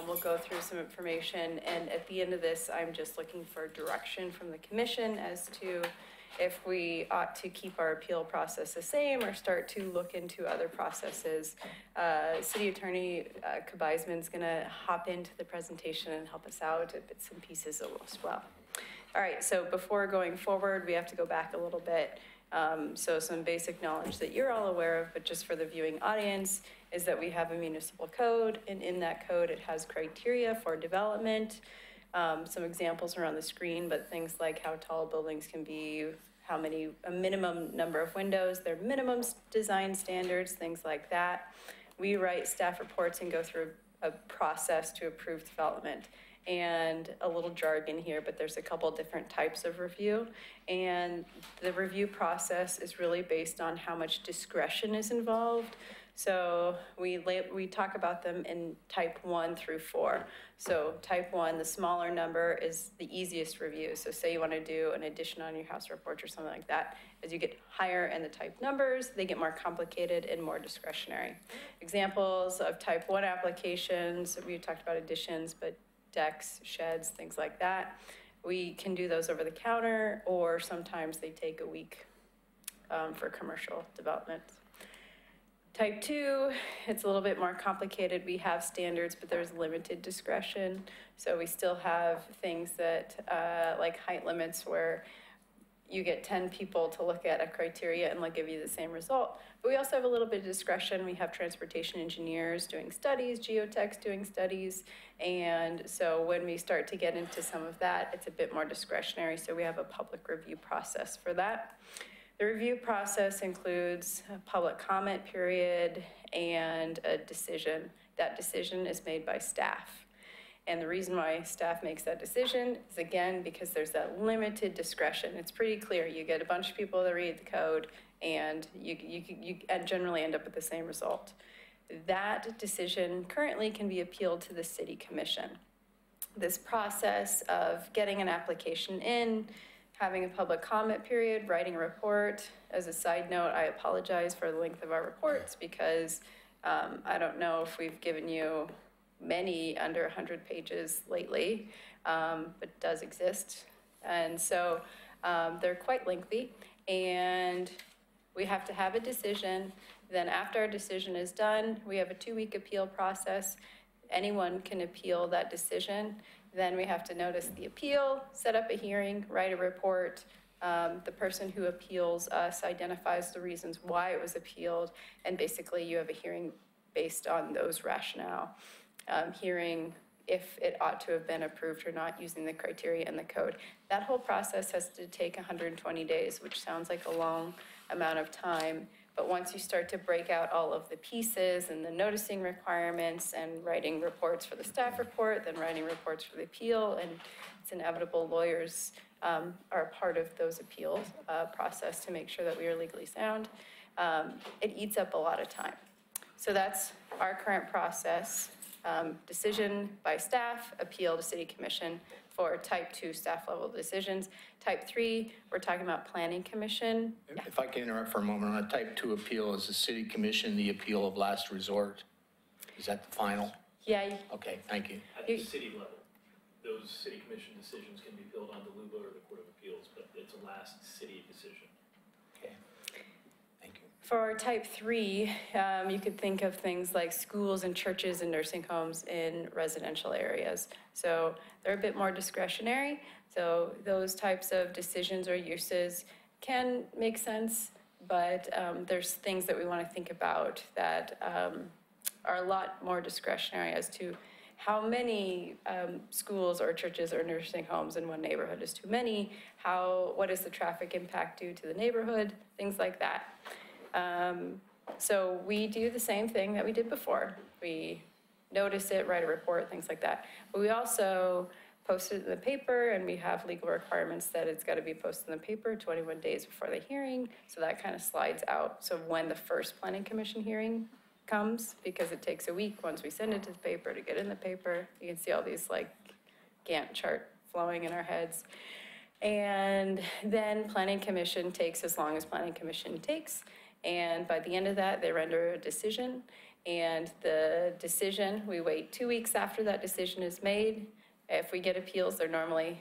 We'll go through some information, and at the end of this, I'm just looking for direction from the commission as to if we ought to keep our appeal process the same or start to look into other processes. City Attorney Kabizman's gonna hop into the presentation and help us out at bits and pieces as well. All right, so before going forward, we have to go back a little bit. So some basic knowledge that you're all aware of, but just for the viewing audience, is that we have a municipal code, and in that code, it has criteria for development. Some examples are on the screen, but things like how tall buildings can be, a minimum number of windows, their minimum design standards, things like that. We write staff reports and go through a process to approve development. And a little jargon here, but there's a couple different types of review. And the review process is really based on how much discretion is involved. So we talk about them in type 1 through 4. So type 1, the smaller number, is the easiest review. So say you want to do an addition on your house report or something like that. As you get higher in the type numbers, they get more complicated and more discretionary. Examples of type 1 applications, we talked about additions, but decks, sheds, things like that. We can do those over the counter, or sometimes they take a week for commercial development. Type 2, it's a little bit more complicated. We have standards, but there's limited discretion. So we still have things that, like height limits, where you get 10 people to look at a criteria and they'll give you the same result. But we also have a little bit of discretion. We have transportation engineers doing studies, geotechs doing studies. And so when we start to get into some of that, it's a bit more discretionary. So we have a public review process for that. The review process includes a public comment period and a decision. That decision is made by staff. And the reason why staff makes that decision is, again, because there's that limited discretion. It's pretty clear. You get a bunch of people that read the code, and you generally end up with the same result. That decision currently can be appealed to the city commission. This process of getting an application in, having a public comment period, writing a report. As a side note, I apologize for the length of our reports because I don't know if we've given you many under 100 pages lately, but it does exist. And so they're quite lengthy, and we have to have a decision. Then after our decision is done, we have a 2-week appeal process. Anyone can appeal that decision. Then we have to notice the appeal, set up a hearing, write a report. The person who appeals us identifies the reasons why it was appealed, and basically you have a hearing based on those rationale. Hearing if it ought to have been approved or not using the criteria in the code. That whole process has to take 120 days, which sounds like a long amount of time. But once you start to break out all of the pieces and the noticing requirements and writing reports for the staff report, then writing reports for the appeal, and it's inevitable lawyers are part of those appeals process to make sure that we are legally sound, it eats up a lot of time. So that's our current process. Decision by staff, appeal to city commission for type 2 staff level decisions. Type 3, we're talking about planning commission. If I can interrupt for a moment, on a type 2 appeal, is the city commission the appeal of last resort? Is that the final? Yeah, Okay, thank you. At the city level, those city commission decisions can be appealed onto LUBA or the Court of Appeals, but it's a last city decision. Okay, thank you. for type 3, you could think of things like schools and churches and nursing homes in residential areas. So they're a bit more discretionary. So those types of decisions or uses can make sense, but there's things that we want to think about that are a lot more discretionary as to how many schools or churches or nursing homes in one neighborhood is too many, what is the traffic impact due to the neighborhood, things like that. So we do the same thing that we did before. We notice it, write a report, things like that. But we also post it in the paper, and we have legal requirements that it's got to be posted in the paper 21 days before the hearing. So that kind of slides out. So when the first planning commission hearing comes, because it takes a week once we send it to the paper to get in the paper, you can see all these like Gantt chart flowing in our heads. And then planning commission takes as long as planning commission takes. And by the end of that, they render a decision. And the decision, we wait 2 weeks after that decision is made. If we get appeals, they're normally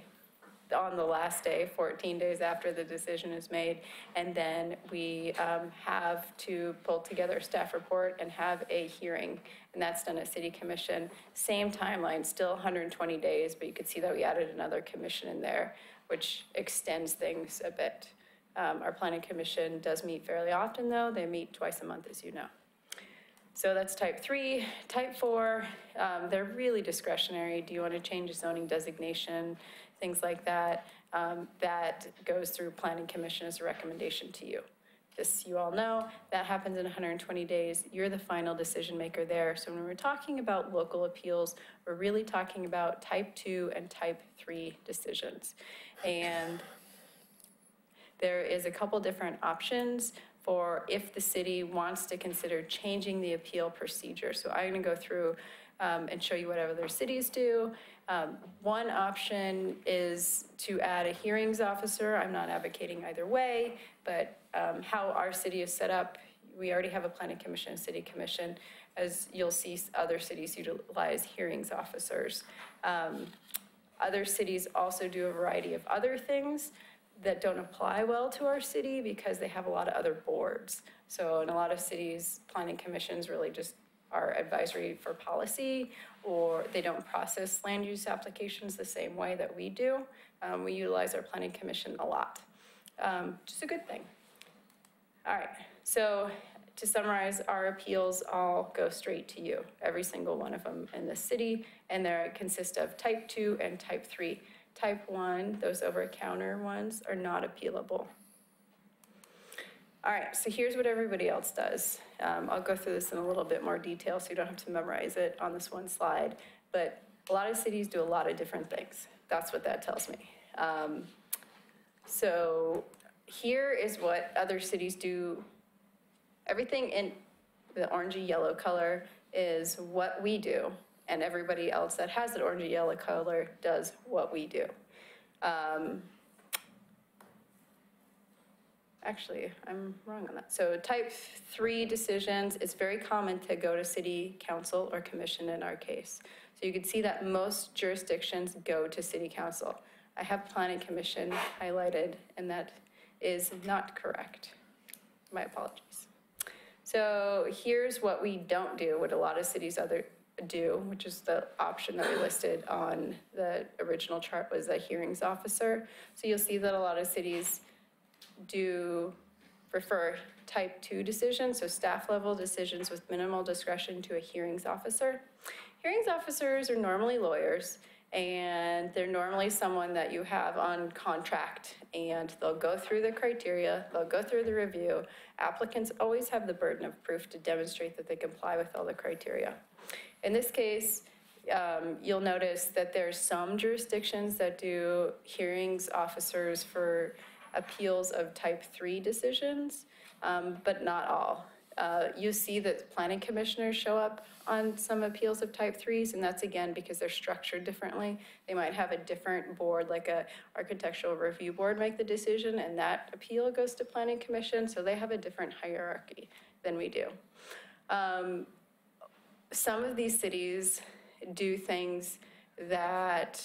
on the last day, 14 days after the decision is made. And then we have to pull together a staff report and have a hearing. And that's done at City Commission. Same timeline, still 120 days, but you could see that we added another commission in there, which extends things a bit. Our planning commission does meet fairly often though. They meet twice a month, as you know. So that's type 3. Type 4, they're really discretionary. Do you want to change a zoning designation? Things like that. That goes through planning commission as a recommendation to you. This you all know, that happens in 120 days. You're the final decision maker there. So when we're talking about local appeals, we're really talking about type 2 and type 3 decisions. And there is a couple different options for if the city wants to consider changing the appeal procedure. So I'm going to go through and show you what other cities do. One option is to add a hearings officer. I'm not advocating either way, but how our city is set up, we already have a planning commission and city commission. As you'll see, other cities utilize hearings officers. Other cities also do a variety of other things that don't apply well to our city because they have a lot of other boards. So in a lot of cities, planning commissions really just are advisory for policy, or they don't process land use applications the same way that we do. We utilize our planning commission a lot, which is a good thing. All right, so to summarize, our appeals all go straight to you, every single one of them in the city, and they consist of type 2 and type 3. Type 1, those over-the-counter ones, are not appealable. All right, so here's what everybody else does. I'll go through this in a little bit more detail so you don't have to memorize it on this one slide, but a lot of cities do a lot of different things. That's what that tells me. So here is what other cities do. Everything in the orangey yellow color is what we do, and everybody else that has that orangey yellow color does what we do. Actually, I'm wrong on that. So type 3 decisions, it's very common to go to city council or commission in our case. So you can see that most jurisdictions go to city council. I have planning commission highlighted, and that is not correct. My apologies. So here's what we don't do, what a lot of cities do, which is the option that we listed on the original chart was a hearings officer. So you'll see that a lot of cities do prefer type 2 decisions, so staff level decisions with minimal discretion to a hearings officer. Hearings officers are normally lawyers, and they're normally someone that you have on contract, and they'll go through the criteria, they'll go through the review. Applicants always have the burden of proof to demonstrate that they comply with all the criteria. In this case, you'll notice that there's some jurisdictions that do hearings officers for appeals of type 3 decisions, but not all. You see that planning commissioners show up on some appeals of type 3s, and that's again because they're structured differently. They might have a different board, like a architectural review board, make the decision, and that appeal goes to planning commission, so they have a different hierarchy than we do. some of these cities do things that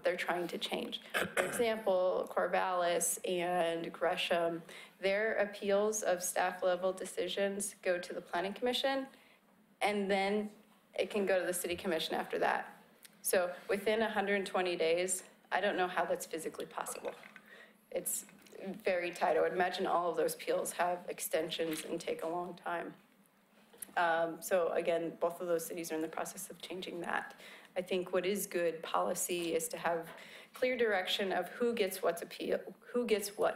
they're trying to change. For example, Corvallis and Gresham, their appeals of staff level decisions go to the Planning Commission, and then it can go to the City Commission after that. So within 120 days, I don't know how that's physically possible. It's very tight. I would imagine all of those appeals have extensions and take a long time. So again, both of those cities are in the process of changing that. I think what is good policy is to have clear direction of who gets what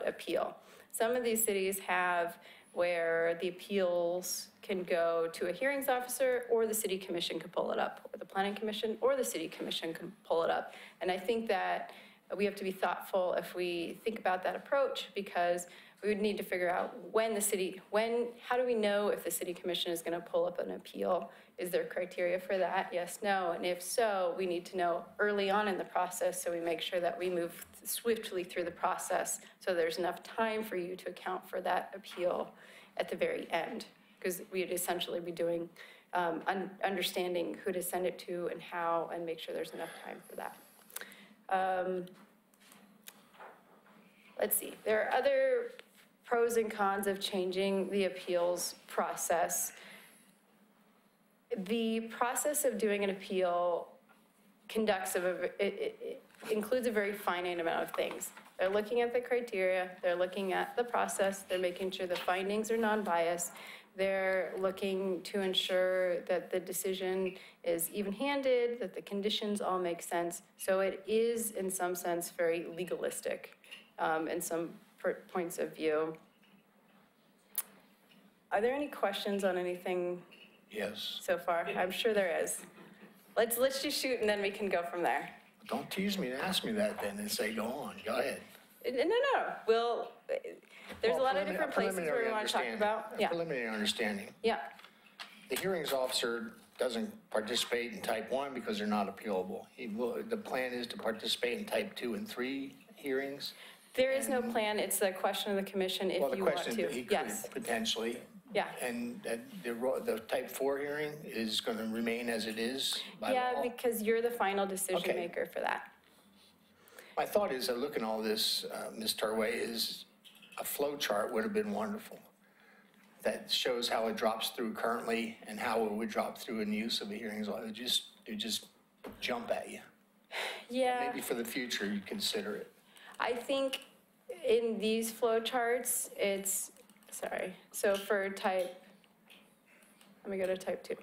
appeal. Some of these cities have where the appeals can go to a hearings officer, or the City Commission can pull it up, or the Planning Commission or the City Commission can pull it up. And I think that we have to be thoughtful if we think about that approach, because we would need to figure out how do we know if the City Commission is going to pull up an appeal? Is there criteria for that? Yes, no. And if so, we need to know early on in the process so we make sure that we move swiftly through the process so there's enough time for you to account for that appeal at the very end. Because we'd essentially be doing understanding who to send it to and how, and make sure there's enough time for that. Let's see, there are other pros and cons of changing the appeals process. The process of doing an appeal it includes a very finite amount of things. They're looking at the criteria, they're looking at the process, they're making sure the findings are non-biased, they're looking to ensure that the decision is even-handed, that the conditions all make sense. So it is, in some sense, very legalistic in some points of view. Are there any questions on anything? Yes. So far? I'm sure there is. Let's just shoot and then we can go from there. Don't tease me and ask me that then and say, go on, go ahead. No. There's a lot of different places where we want to talk about. Yeah. Preliminary understanding. Yeah. The hearings officer doesn't participate in type 1 because they're not appealable. The plan is to participate in type 2 and 3 hearings. There is no plan. It's the question of the commission if you want to. He could potentially. Yeah. And the type 4 hearing is going to remain as it is by law? Yeah, because you're the final decision maker for that. My thought is that looking at all this, Ms. Turway, is a flow chart would have been wonderful. That shows how it drops through currently and how it would drop through in use of a hearings law. It just jump at you. Yeah. Maybe for the future you'd consider it. I think in these flow charts, so for type, let me go to type 2.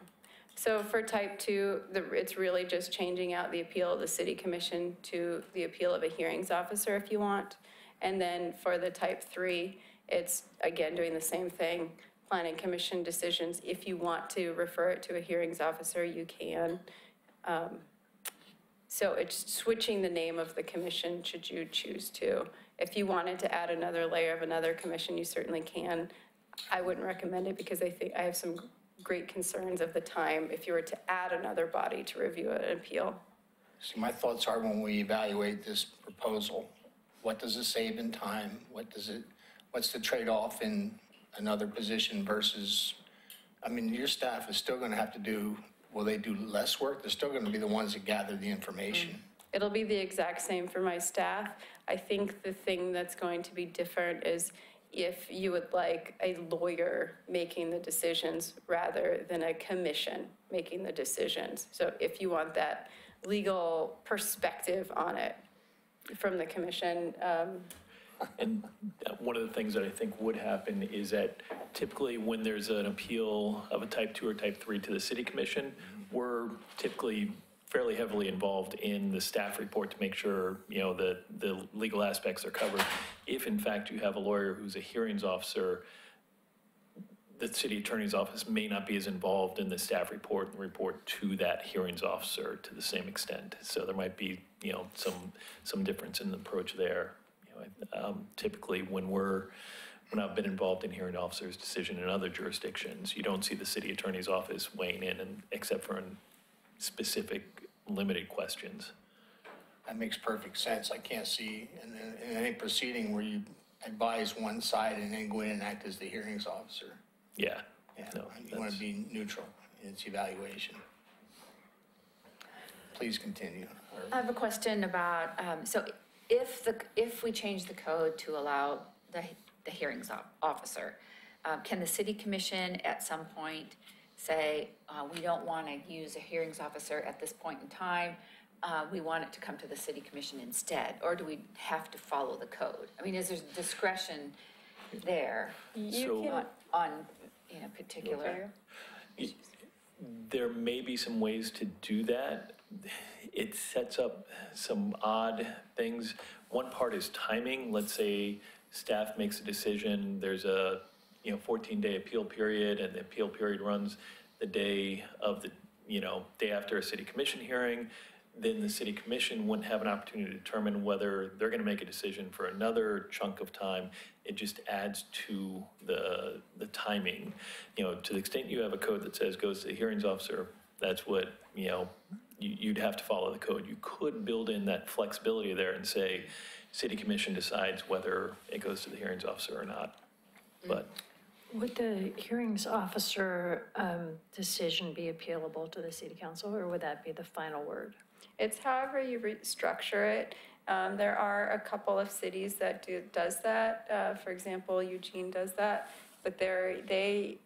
So for type 2, it's really just changing out the appeal of the City Commission to the appeal of a hearings officer if you want. And then for the type 3, it's again doing the same thing. Planning Commission decisions, if you want to refer it to a hearings officer, you can. So it's switching the name of the commission should you choose to. If you wanted to add another layer of another commission, you certainly can. I wouldn't recommend it because I think I have some great concerns of the time if you were to add another body to review an appeal. See, my thoughts are when we evaluate this proposal, what does it save in time? What's the trade-off in another position versus, I mean, your staff is still going to have to do, will they do less work? They're still going to be the ones that gather the information. It'll be the exact same for my staff. I think the thing that's going to be different is if you would like a lawyer making the decisions rather than a commission making the decisions. So if you want that legal perspective on it from the commission. And one of the things that I think would happen is that typically when there's an appeal of a type 2 or type 3 to the City Commission, we're typically fairly heavily involved in the staff report to make sure, the legal aspects are covered. If in fact you have a lawyer who's a hearings officer, the city attorney's office may not be as involved in the staff report and report to that hearings officer to the same extent. So there might be, some difference in the approach there. Typically when I've been involved in hearing officers' decision in other jurisdictions, you don't see the city attorney's office weighing in except for in specific limited questions. That makes perfect sense. I can't see in any proceeding where you advise one side and then go in and act as the hearings officer. Yeah. Yeah, no, you want to be neutral. in its evaluation. Please continue. I have a question about, so if we change the code to allow the hearings officer, can the city commission at some point say, we don't want to use a hearings officer at this point in time, we want it to come to the city commission instead, or do we have to follow the code? I mean, is there discretion there So on, particular? there may be some ways to do that. It sets up some odd things. One part is timing. Let's say staff makes a decision, there's a 14-day appeal period, and the appeal period runs the day of the day after a city commission hearing. Then the city commission wouldn't have an opportunity to determine whether they're going to make a decision for another chunk of time. It just adds to the timing. To the extent you have a code that says goes to the hearings officer, that's what you'd have to follow the code. You could build in that flexibility there and say, city commission decides whether it goes to the hearings officer or not. But Would the hearings officer decision be appealable to the city council, or would that be the final word? It's however you restructure it. There are a couple of cities that does that. For example, Eugene does that, but they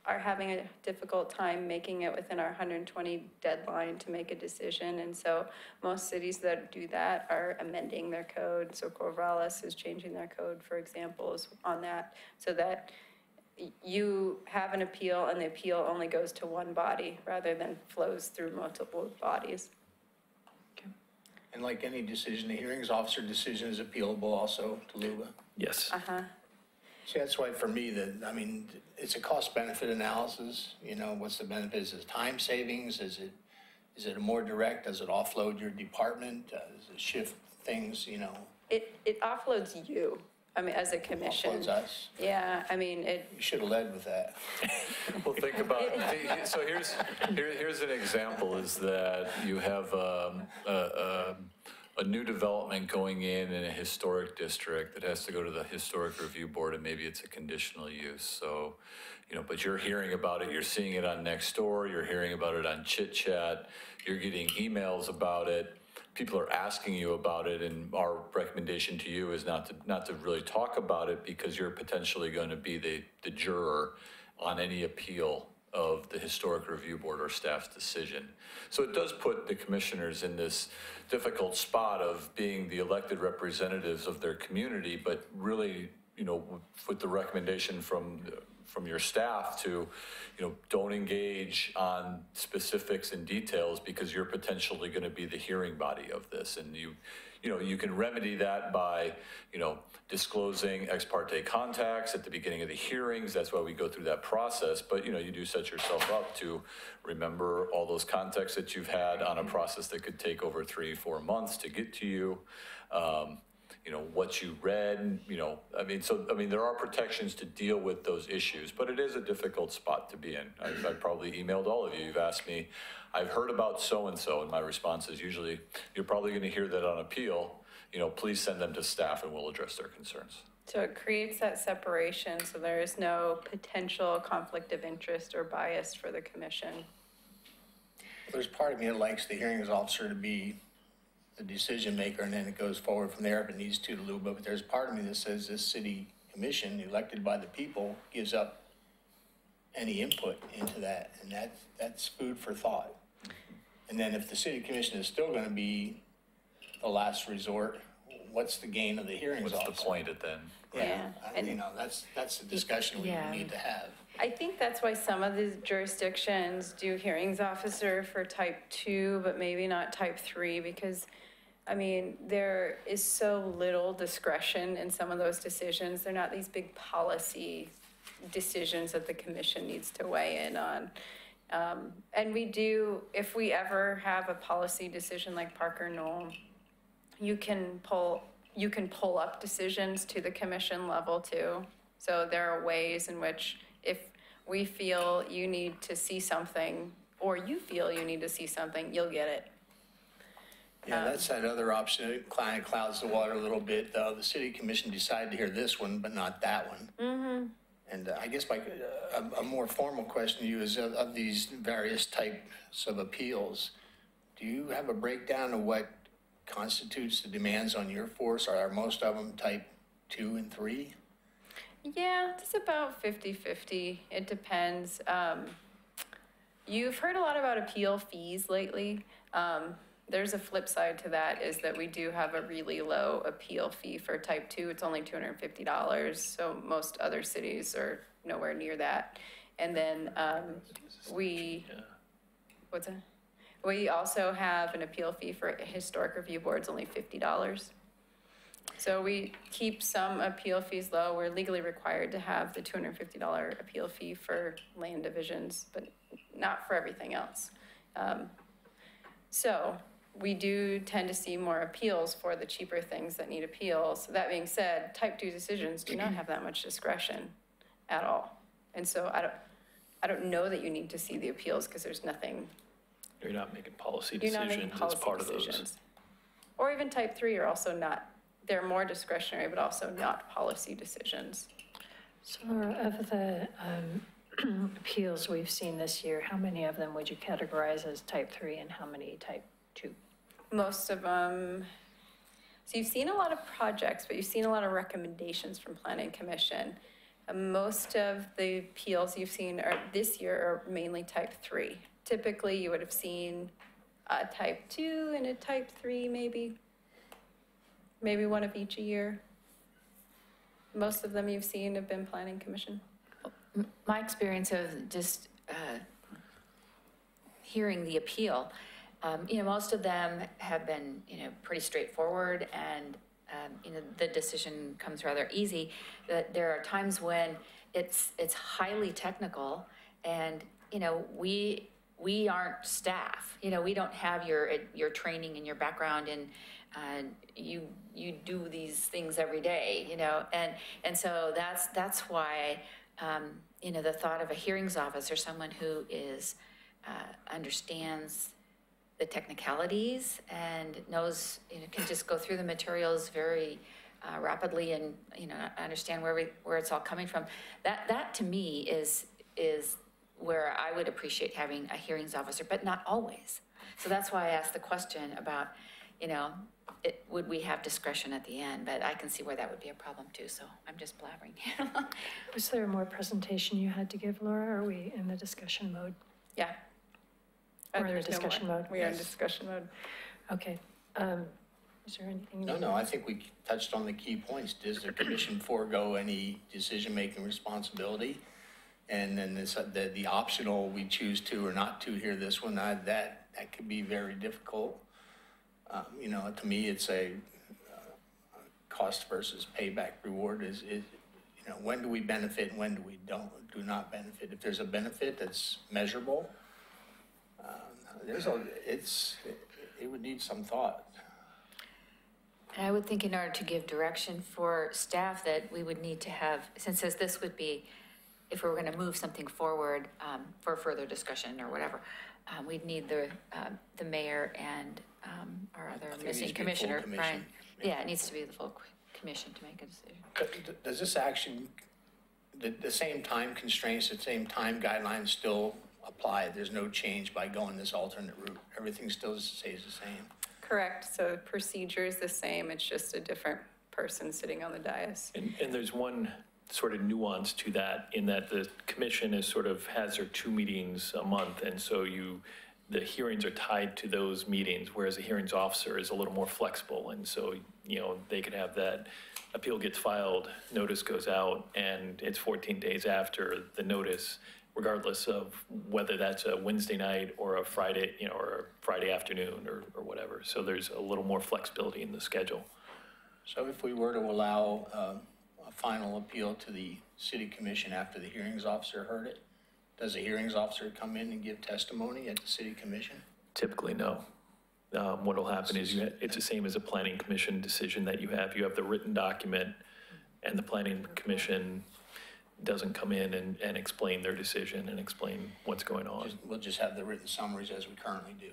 are having a difficult time making it within our 120 deadline to make a decision. And so most cities that do that are amending their code. So Corvallis is changing their code, for example, on that, so that you have an appeal and the appeal only goes to one body rather than flows through multiple bodies. And like any decision, the hearings officer decision is appealable also to LUBA. yes. See, that's why for me, it's a cost benefit analysis. What's the benefit? Is it time savings? Is it more direct? Does it offload your department? Does it shift things, It offloads you, as a commission. Offloads us? Yeah, You should have led with that. Well, think about, so here's an example, is that you have a new development going in a historic district that has to go to the historic review board, and maybe it's a conditional use. So, but you're hearing about it, you're seeing it on Nextdoor, you're hearing about it on Chit Chat, you're getting emails about it. People are asking you about it, and our recommendation to you is not to really talk about it, because you're potentially going to be the juror on any appeal of the historic review board or staff's decision. So it does put the commissioners in this difficult spot of being the elected representatives of their community, but really, with the recommendation from your staff to, don't engage on specifics and details, because you're potentially going to be the hearing body of this. And you can remedy that by, disclosing ex parte contacts at the beginning of the hearings. That's why we go through that process. But, you do set yourself up to remember all those contacts that you've had on a process that could take over 3-4 months to get to you. What you read, there are protections to deal with those issues, but it is a difficult spot to be in. I've probably emailed all of you. You've asked me, I've heard about so-and-so, and my response is usually, you're probably going to hear that on appeal. Please send them to staff and we'll address their concerns. So it creates that separation, so there is no potential conflict of interest or bias for the commission. There's part of me that likes the hearings officer to be the decision maker, and then it goes forward from there if it needs to LUBA. But there's part of me that says this city commission, elected by the people, gives up any input into that, and that's food for thought. And then if the city commission is still going to be the last resort, what's the gain of the hearings officer? What's the point of then? Yeah. That's the discussion we need to have. I think that's why some of the jurisdictions do hearings officer for type 2, but maybe not type 3, because there is so little discretion in some of those decisions. They're not these big policy decisions that the commission needs to weigh in on. And we do, if we ever have a policy decision like Parker Knoll, you can pull up decisions to the commission level too. So there are ways in which, if we feel you need to see something, or you feel you need to see something, you'll get it. Yeah, that's that other option. It kind of clouds the water a little bit. The city commission decided to hear this one, but not that one. And I guess a more formal question to you is of these various types of appeals, do you have a breakdown of what constitutes the demands on your force? Are most of them type 2 and 3? Yeah, it's about 50-50. It depends. You've heard a lot about appeal fees lately. There's a flip side to that, is that we do have a really low appeal fee for type 2. It's only $250. So most other cities are nowhere near that. And then what's that? We also have an appeal fee for historic review boards, only $50. So we keep some appeal fees low. We're legally required to have the $250 appeal fee for land divisions, but not for everything else. So we do tend to see more appeals for the cheaper things that need appeals. That being said, type 2 decisions do not have that much discretion at all. And so I don't know that you need to see the appeals, because there's nothing. You're not making policy You're not decisions making policy as part of decisions. those. Or even type 3 are also not, they're more discretionary, but also not policy decisions. So Laura, of the appeals we've seen this year, how many of them would you categorize as type 3 and how many type 2? Most of them, so you've seen a lot of projects, but you've seen a lot of recommendations from Planning Commission. Most of the appeals you've seen this year are mainly type 3. Typically, you would have seen a type 2 and a type 3, maybe one of each a year. Most of them you've seen have been Planning Commission. My experience of just hearing the appeal, most of them have been, pretty straightforward, and, the decision comes rather easy. That there are times when it's highly technical, and, we aren't staff. We don't have your training and your background, and you do these things every day, and so that's why, the thought of a hearings officer, someone who understands the technicalities and knows, can just go through the materials very rapidly and, understand where it's all coming from. That to me is where I would appreciate having a hearings officer, but not always. So that's why I asked the question about, would we have discretion at the end? But I can see where that would be a problem too, so I'm just blabbering. Was there more presentation you had to give, Laura? Or are we in the discussion mode? Yeah. We're in the There's no discussion more. mode? We are in discussion mode. Okay. Is there anything? No, I think we touched on the key points. Does the commission forego any decision-making responsibility? And then the optional, we choose to or not to hear this one, that could be very difficult. To me, it's a cost versus payback reward. When do we benefit and when do we do not benefit? If there's a benefit that's measurable, it would need some thought. And I would think in order to give direction for staff that we would need to have, since this would be, if we were going to move something forward for further discussion or whatever, we'd need the mayor and our other missing commissioner, Brian. Yeah, it needs to be the full commission to make a decision. Does this action, the same time constraints, the same time guidelines still apply? There's no change by going this alternate route? Everything still stays the same? Correct. So procedure is the same. It's just a different person sitting on the dais. And there's one sort of nuance to that, in that the commission has their 2 meetings a month, and so the hearings are tied to those meetings, whereas a hearings officer is a little more flexible, and so they could have that appeal gets filed, notice goes out, and it's 14 days after the notice, regardless of whether that's a Wednesday night or a Friday, or a Friday afternoon or whatever. So there's a little more flexibility in the schedule. So if we were to allow a final appeal to the city commission after the hearings officer heard it, does the hearings officer come in and give testimony at the city commission? Typically, no. What will happen is it's the same as a planning commission decision that you have. You have the written document, and the planning commission doesn't come in and explain their decision and explain what's going on. We'll just have the written summaries as we currently do.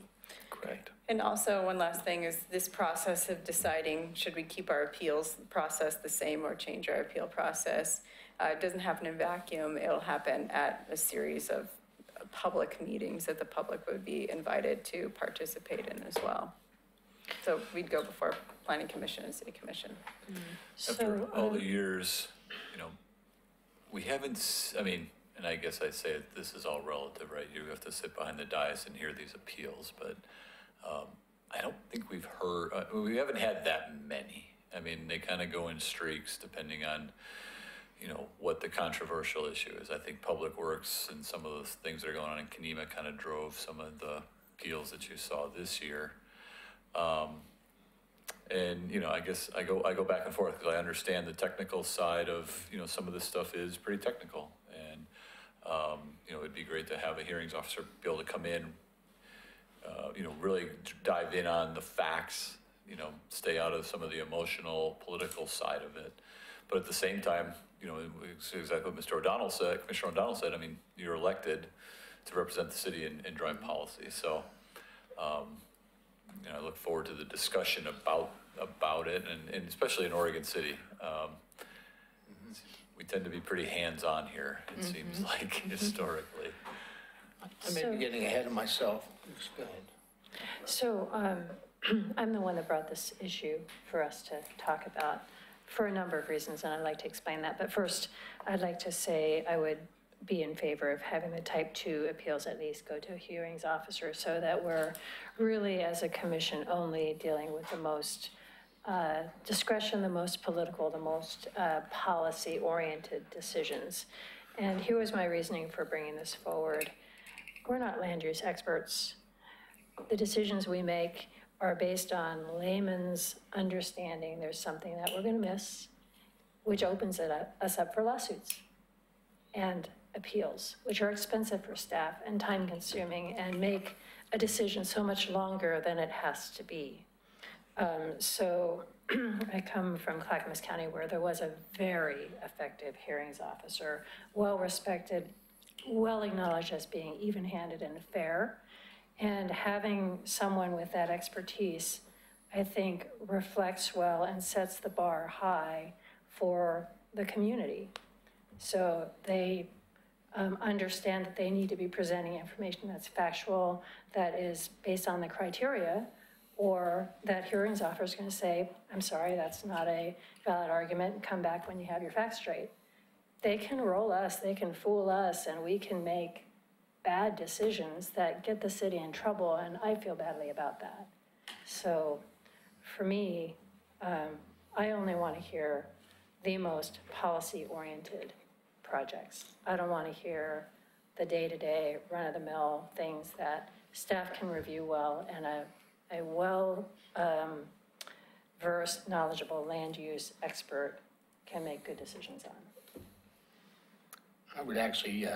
Correct. And also, one last thing is this process of deciding, should we keep our appeals process the same or change our appeal process? It doesn't happen in vacuum. It'll happen at a series of public meetings that the public would be invited to participate in as well. So we'd go before Planning Commission and City Commission. After all the years, you know, we haven't, I mean, and I guess I'd say this is all relative, right? You have to sit behind the dais and hear these appeals, but I don't think we've heard, we haven't had that many. I mean, they kind of go in streaks depending on, you know, what the controversial issue is. I think Public Works and some of the things that are going on in Kenema kind of drove some of the appeals that you saw this year. And, you know, I guess I go back and forth because I understand the technical side of, you know, some of this stuff is pretty technical. And, you know, it'd be great to have a hearings officer be able to come in, you know, really dive in on the facts, you know, stay out of some of the emotional, political side of it. But at the same time, you know, it's exactly what Mr. O'Donnell said, Commissioner O'Donnell said, I mean, you're elected to represent the city and drive policy. So, you know, I look forward to the discussion about it, and especially in Oregon City. We tend to be pretty hands-on here, it seems like, historically. I may be getting ahead of myself. Just go ahead. So I'm the one that brought this issue for us to talk about for a number of reasons, and I'd like to explain that. But first, I'd like to say I would be in favor of having the type 2 appeals at least go to a hearings officer so that we're really, as a commission, only dealing with the most discretion, the most political, the most policy-oriented decisions. And here was my reasoning for bringing this forward. We're not land use experts. The decisions we make are based on layman's understanding there's something that we're going to miss, which opens us up for lawsuits and appeals, which are expensive for staff and time-consuming and make a decision so much longer than it has to be. So I come from Clackamas County, where there was a very effective hearings officer, well-respected, well-acknowledged as being even-handed and fair. And having someone with that expertise, I think, reflects well and sets the bar high for the community. So they understand that they need to be presenting information that's factual, that is based on the criteria, or that hearings officer is going to say, I'm sorry, that's not a valid argument, and come back when you have your facts straight. They can roll us, they can fool us, and we can make bad decisions that get the city in trouble, and I feel badly about that. So for me, I only want to hear the most policy-oriented projects. I don't want to hear the day-to-day, run-of-the-mill things that staff can review well and a well-versed, knowledgeable land use expert can make good decisions on. I would actually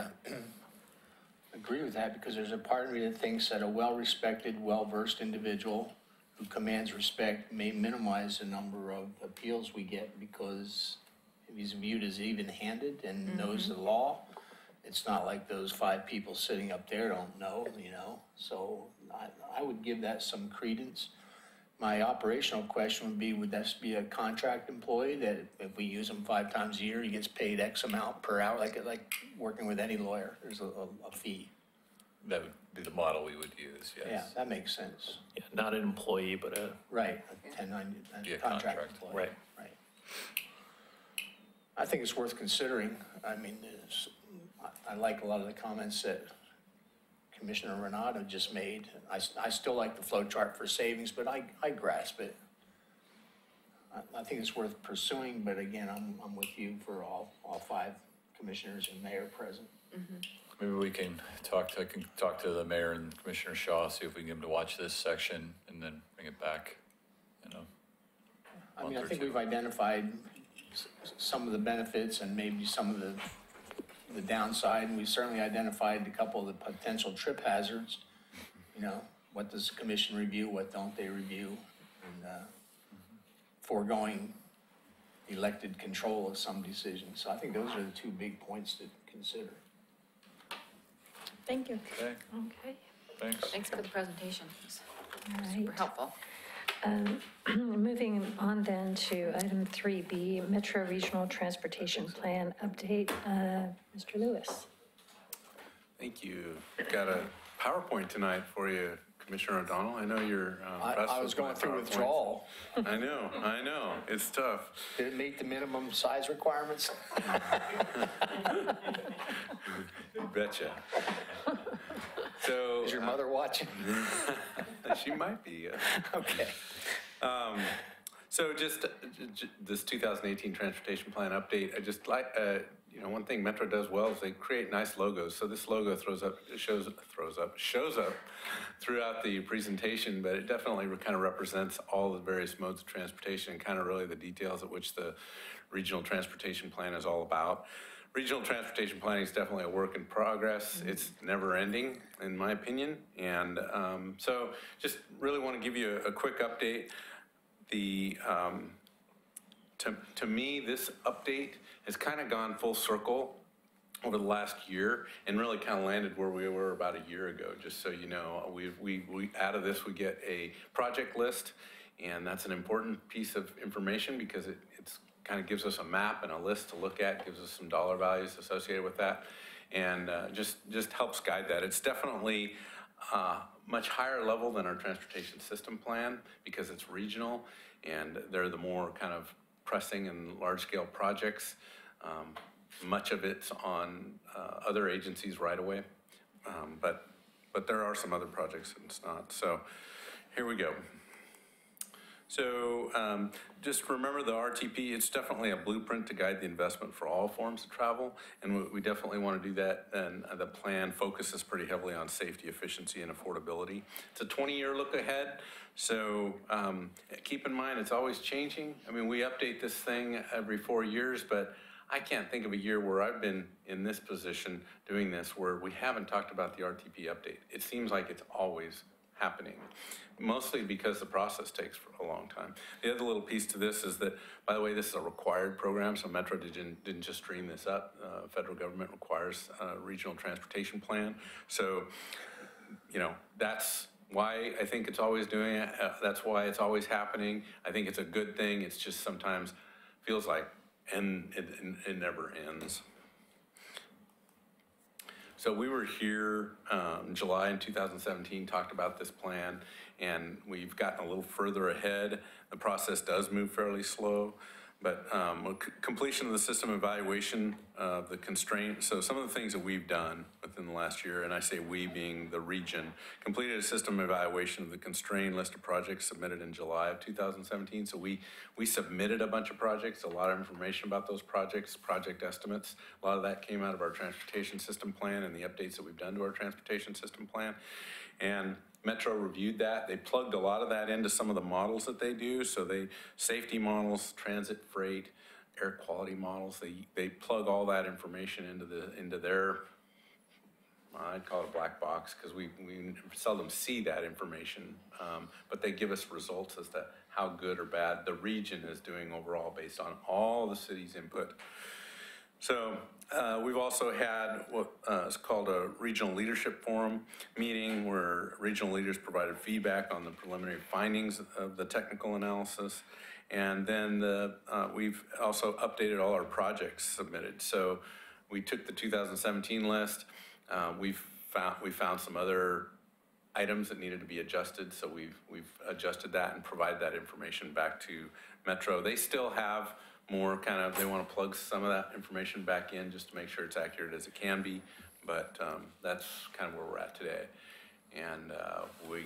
agree with that, because there's a part of me that thinks that a well-respected, well-versed individual who commands respect may minimize the number of appeals we get, because if he's viewed as even-handed and knows the law, it's not like those 5 people sitting up there don't know, you know. So I would give that some credence. My operational question would be, would this be a contract employee that if we use him 5 times a year, he gets paid X amount per hour, like working with any lawyer, there's a fee? That would be the model we would use, yes. Yeah, that makes sense. Yeah, not an employee, but a. Right, a 1099, Be a contract contract. employee. Right. Right. I think it's worth considering. I mean, I like a lot of the comments that Commissioner Renato just made. I still like the flow chart for savings, but I grasp it. I think it's worth pursuing, but again, I'm with you for all 5 commissioners and mayor present. Maybe we can talk to the mayor and Commissioner Shaw, see if we can get them to watch this section and then bring it back, you know. I mean, I think we've identified some of the benefits and maybe some of the downside, and we've certainly identified a couple of the potential trip hazards. You know, what does the commission review, what don't they review, and foregoing elected control of some decisions. So I think those are the 2 big points to consider. Thank you. Okay. Okay. Thanks. Thanks for the presentation. It was All super right. helpful. Moving on then to item 3B, Metro Regional Transportation Plan Update. Mr. Lewis. Thank you. Got a PowerPoint tonight for you, Commissioner O'Donnell. I know you're impressed I was with going my through PowerPoints. withdrawal. I know. It's tough. Did it meet the minimum size requirements? Betcha. So Is your mother watching? she might be. Okay. So just this 2018 transportation plan update, I just like, one thing Metro does well is they create nice logos. So this logo shows up throughout the presentation, but it definitely kind of represents all the various modes of transportation and kind of really the details of which the regional transportation plan is all about. Regional transportation planning is definitely a work in progress. It's never ending, in my opinion. And so just really want to give you a quick update. To me, this update has kind of gone full circle over the last year and really kind of landed where we were about a year ago. Just so you know, we out of this, we get a project list, and that's an important piece of information because it's kind of gives us a map and a list to look at, gives us some dollar values associated with that, and just helps guide that. It's definitely much higher level than our transportation system plan because it's regional and they're the more kind of pressing and large-scale projects. Much of it's on other agencies right away, but there are some other projects and it's not. So here we go. So just remember the RTP, it's definitely a blueprint to guide the investment for all forms of travel. And we definitely want to do that. And the plan focuses pretty heavily on safety, efficiency, and affordability. It's a 20-year look ahead. So keep in mind, it's always changing. I mean, we update this thing every 4 years, but I can't think of a year where I've been in this position doing this where we haven't talked about the RTP update. It seems like it's always happening, mostly because the process takes a long time. The other little piece to this is that, by the way, this is a required program, so Metro didn't just dream this up. Federal government requires a regional transportation plan. So, that's why I think it's always doing it. That's why it's always happening. I think it's a good thing. It's just sometimes feels like, and it never ends. So we were here July in 2017, talked about this plan, and we've gotten a little further ahead. The process does move fairly slow, but completion of the system evaluation of the constraint. So some of the things that we've done within the last year, and I say we being the region, completed a system evaluation of the constrained list of projects submitted in July of 2017. So we submitted a bunch of projects, a lot of information about those projects, project estimates. A lot of that came out of our transportation system plan and the updates that we've done to our transportation system plan. And Metro reviewed that. They plugged a lot of that into some of the models that they do. So safety models, transit freight, air quality models, they plug all that information into their, I'd call it a black box because we seldom see that information, but they give us results as to how good or bad the region is doing overall based on all the city's input. So we've also had what is called a regional leadership forum meeting where regional leaders provided feedback on the preliminary findings of the technical analysis. And then we've also updated all our projects submitted. So we took the 2017 list. We found some other items that needed to be adjusted. So we've adjusted that and provided that information back to Metro. They still have more they want to plug some of that information back in just to make sure it's accurate as it can be, but that's kind of where we're at today. And we're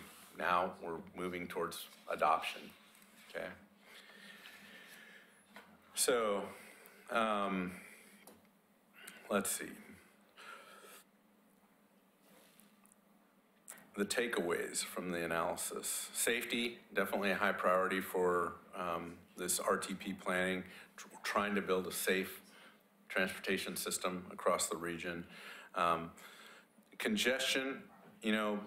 moving towards adoption, okay? So, let's see. The takeaways from the analysis. Safety, definitely a high priority for this RTP planning, trying to build a safe transportation system across the region. Congestion, we're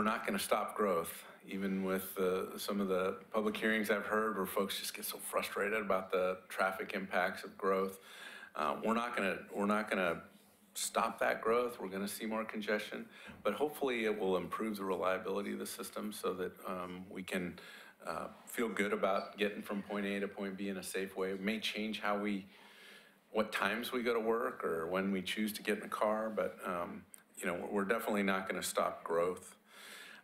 not going to stop growth, even with some of the public hearings I've heard where folks just get so frustrated about the traffic impacts of growth. We're not going to stop that growth. We're going to see more congestion, but hopefully it will improve the reliability of the system so that we can feel good about getting from point A to point B in a safe way. It may change what times we go to work or when we choose to get in a car, but we're definitely not going to stop growth.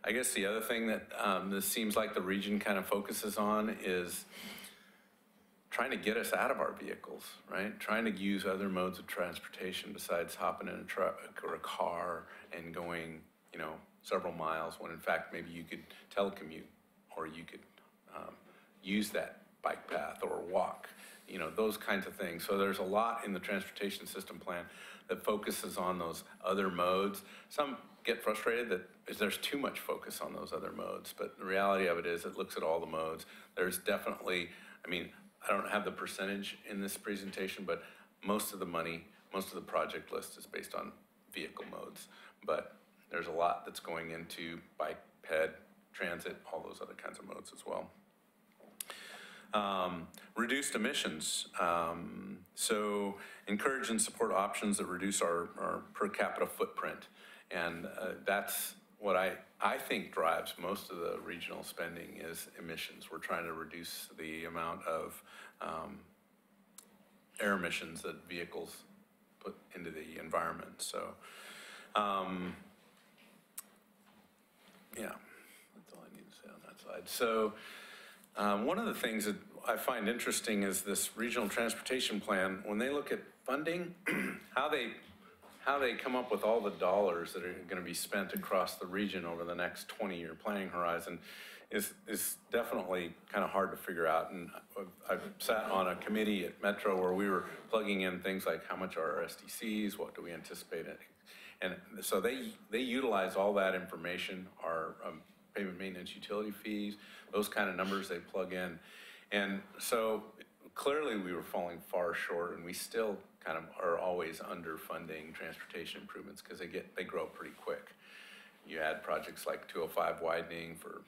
I guess the other thing that this seems like the region kind of focuses on is trying to get us out of our vehicles, right? Trying to use other modes of transportation besides hopping in a truck or a car and going, several miles when in fact maybe you could telecommute or you could use that bike path or walk, those kinds of things. So there's a lot in the transportation system plan that focuses on those other modes. Some get frustrated that there's too much focus on those other modes, but the reality of it is it looks at all the modes. There's definitely, I don't have the percentage in this presentation, but most of the money, most of the project list is based on vehicle modes. But there's a lot that's going into bike, ped, transit, all those other kinds of modes as well. Reduced emissions. So encourage and support options that reduce our per capita footprint. And that's what I think drives most of the regional spending is emissions. We're trying to reduce the amount of air emissions that vehicles put into the environment. So, yeah, that's all I need to say on that side. So, one of the things that I find interesting is this regional transportation plan. When they look at funding, how they come up with all the dollars that are going to be spent across the region over the next 20-year planning horizon is definitely kind of hard to figure out. And I've sat on a committee at Metro where we were plugging in things like how much are our SDCs, what do we anticipate, and so they utilize all that information, our payment maintenance utility fees, those kind of numbers they plug in. And so clearly we were falling far short, and we still kind of are always underfunding transportation improvements because they grow pretty quick. You add projects like 205 widening for,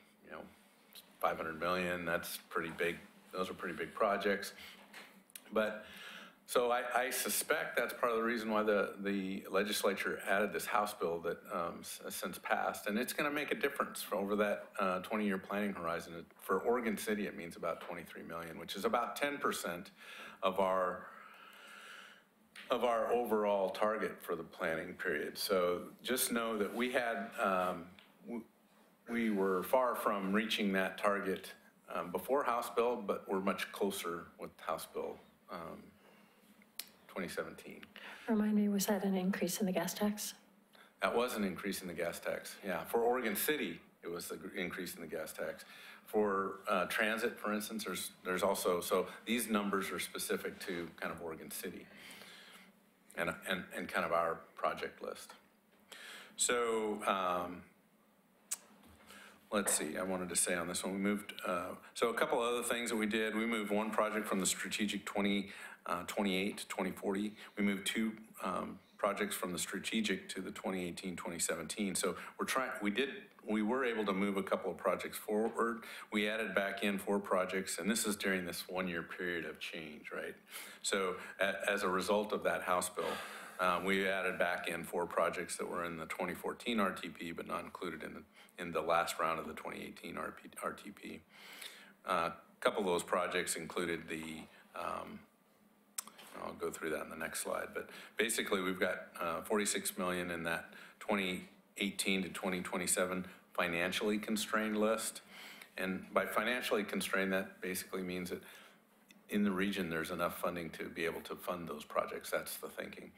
500 million, that's pretty big. Those are pretty big projects. But so I suspect that's part of the reason why the legislature added this House bill that has since passed, and it's going to make a difference for over that 20-year planning horizon. For Oregon City, it means about 23 million, which is about 10% of our overall target for the planning period. So just know that we were far from reaching that target before House bill, but we're much closer with House bill 2017. Remind me, was that an increase in the gas tax? That was an increase in the gas tax, yeah. For Oregon City, it was the increase in the gas tax. For transit, for instance, there's also, so these numbers are specific to kind of Oregon City and kind of our project list. So let's see, I wanted to say on this one, we moved, so a couple other things that we did. We moved one project from the strategic 2028 to 2040. We moved two projects from the strategic to the 2018-2017. So we were able to move a couple of projects forward. We added back in 4 projects, and this is during this 1-year period of change, right? So as a result of that House bill, we added back in 4 projects that were in the 2014 RTP, but not included in the last round of the 2018 RTP. A couple of those projects included the, I'll go through that in the next slide, but basically we've got 46 million in that 2018 to 2027 financially constrained list. And by financially constrained, that basically means that in the region there's enough funding to be able to fund those projects. That's the thinking.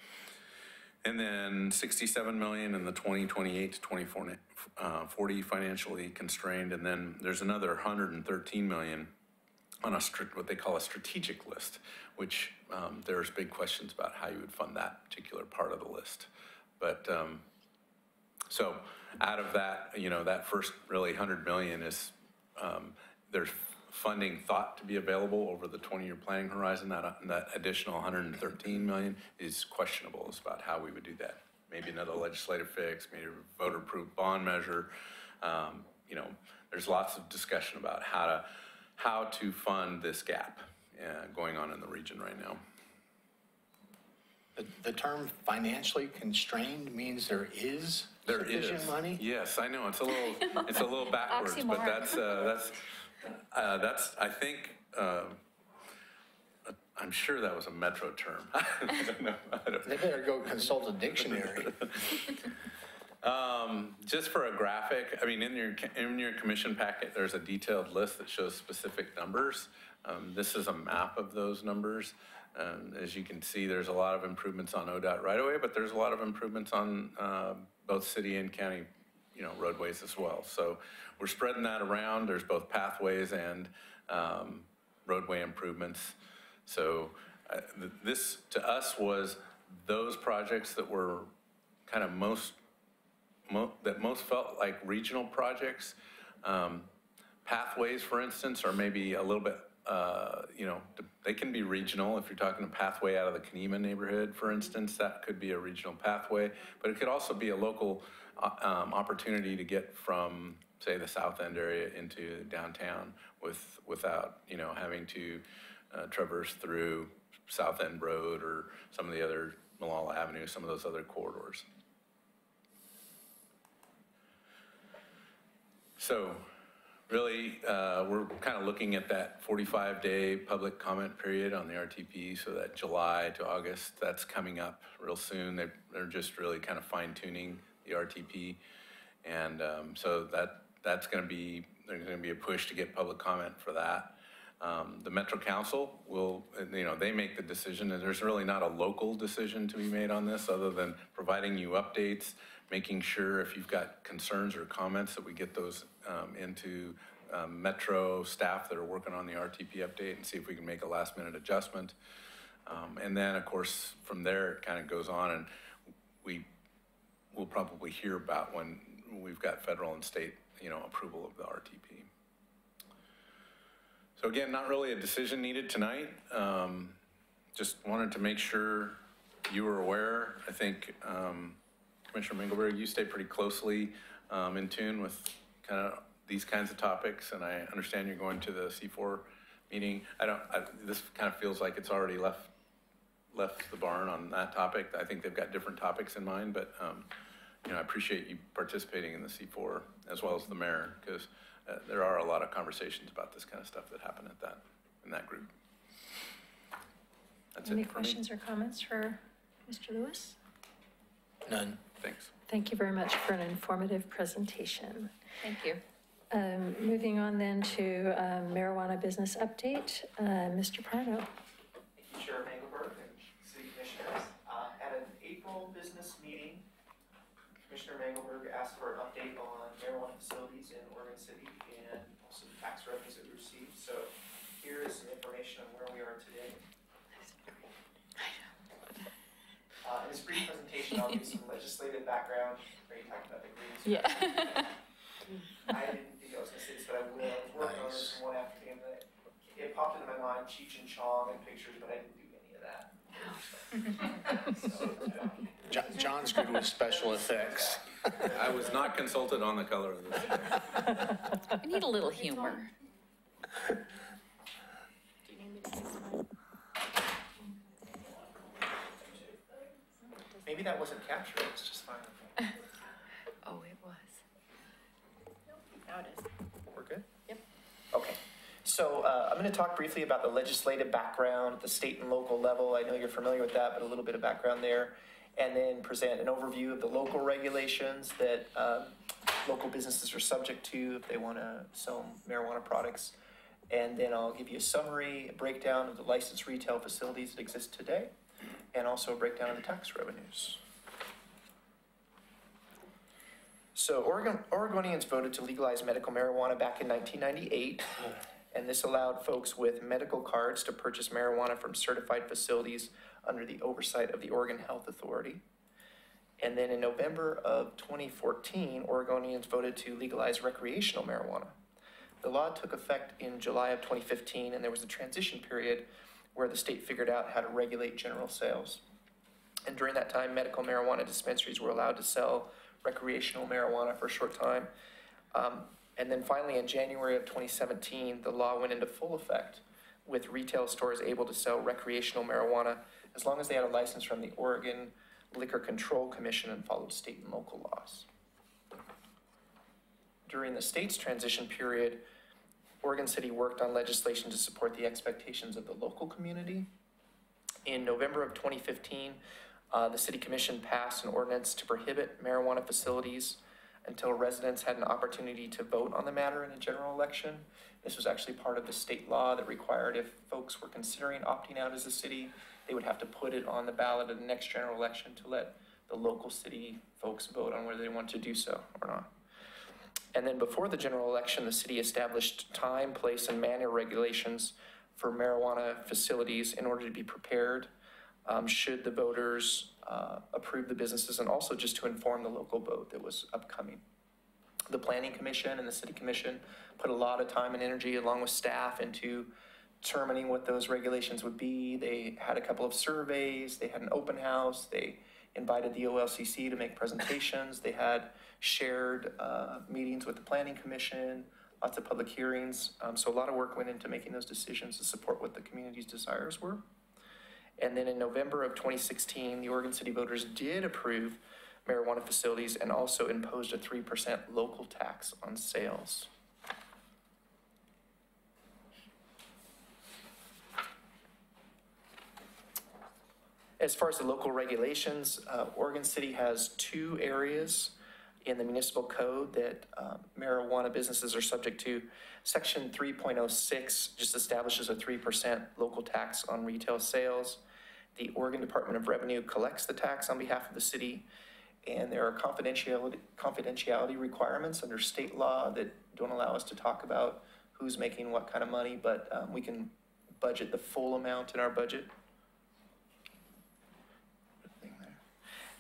And then 67 million in the 2028 to 2040 financially constrained. And then there's another 113 million on what they call a strategic list, which there's big questions about how you would fund that particular part of the list. But so out of that, that first really 100 million is, there's funding thought to be available over the 20-year planning horizon. That additional 113 million is questionable as about how we would do that. Maybe another legislative fix, maybe a voter-approved bond measure. There's lots of discussion about how to fund this gap going on in the region right now. The term financially constrained means there is sufficient money? Yes, I know, it's a little backwards, but that's, I think, I'm sure that was a Metro term. I don't know. They better go consult a dictionary. Just for a graphic, I mean, in your commission packet, there's a detailed list that shows specific numbers. This is a map of those numbers. As you can see, there's a lot of improvements on ODOT right away, but there's a lot of improvements on both city and county, roadways as well. So we're spreading that around. There's both pathways and roadway improvements. So this, to us, was those projects that were kind of most felt like regional projects. Pathways, for instance, are maybe a little bit, they can be regional. If you're talking a pathway out of the Kenema neighborhood, for instance, that could be a regional pathway, but it could also be a local opportunity to get from, say, the South End area into downtown without, having to traverse through South End Road or some of the other Malala Avenue, some of those other corridors. So really, we're kind of looking at that 45-day public comment period on the RTP, so that July to August, that's coming up real soon. They're just really kind of fine-tuning the RTP. And so there's going to be a push to get public comment for that. The Metro Council will, they make the decision, and there's really not a local decision to be made on this other than providing you updates, making sure if you've got concerns or comments that we get those into Metro staff that are working on the RTP update and see if we can make a last minute adjustment. And then of course, from there, it kind of goes on, and we'll probably hear about when we've got federal and state, approval of the RTP. So again, not really a decision needed tonight. Just wanted to make sure you were aware. I think Commissioner Mengelberg, you stay pretty closely in tune with kind of these kinds of topics, and I understand you're going to the C4 meeting. This kind of feels like it's already left the barn on that topic. I think they've got different topics in mind, but I appreciate you participating in the C4 as well as the mayor, because there are a lot of conversations about this kind of stuff that happen in that group. That's Any it for questions me. or comments for Mr. Lewis? None. Thanks. Thank you very much for an informative presentation. Thank you. Moving on then to marijuana business update, Mr. Prado. Thank you, Chair Mengelberg and City Commissioners. At an April business meeting, Commissioner Mengelberg asked for an update on marijuana facilities in Oregon City and also the tax revenues that we received. So here is some information on where we are today. In this brief presentation, I'll give some legislative background. Are you talking about the greens? Yeah. I didn't think I was going to say this, but I will. I was working on this one afternoon. It popped into my mind, Cheech and Chong and pictures, but I didn't do any of that. John's good with special effects. I was not consulted on the color of this. We need a little humor. Maybe that wasn't captured. It was just fine. Oh, it was. Now it is. We're good? Yep. Okay. So I'm going to talk briefly about the legislative background at the state and local level. I know you're familiar with that, but a little bit of background there. And then present an overview of the local regulations that local businesses are subject to if they want to sell marijuana products. And then I'll give you a summary, a breakdown of the licensed retail facilities that exist today, and also a breakdown of the tax revenues. So Oregonians voted to legalize medical marijuana back in 1998, and this allowed folks with medical cards to purchase marijuana from certified facilities under the oversight of the Oregon Health Authority. And then in November of 2014, Oregonians voted to legalize recreational marijuana. The law took effect in July of 2015, and there was a transition period where the state figured out how to regulate general sales. And during that time, medical marijuana dispensaries were allowed to sell recreational marijuana for a short time. And then finally, in January of 2017, the law went into full effect, with retail stores able to sell recreational marijuana as long as they had a license from the Oregon Liquor Control Commission and followed state and local laws. During the state's transition period, Oregon City worked on legislation to support the expectations of the local community. In November of 2015, the City Commission passed an ordinance to prohibit marijuana facilities until residents had an opportunity to vote on the matter in a general election. This was actually part of the state law that required if folks were considering opting out as a city, they would have to put it on the ballot at the next general election to let the local city folks vote on whether they want to do so or not. And then before the general election, the city established time, place, and manner regulations for marijuana facilities in order to be prepared should the voters approve the businesses, and also just to inform the local vote that was upcoming. The Planning Commission and the City Commission put a lot of time and energy along with staff into determining what those regulations would be. They had a couple of surveys, they had an open house, they invited the OLCC to make presentations, they had shared meetings with the Planning Commission, lots of public hearings. So a lot of work went into making those decisions to support what the community's desires were. And then in November of 2016, the Oregon City voters did approve marijuana facilities and also imposed a 3% local tax on sales. As far as the local regulations, Oregon City has 2 areas in the Municipal Code that marijuana businesses are subject to. Section 3.06 just establishes a 3% local tax on retail sales. The Oregon Department of Revenue collects the tax on behalf of the city, and there are confidentiality requirements under state law that don't allow us to talk about who's making what kind of money, but we can budget the full amount in our budget.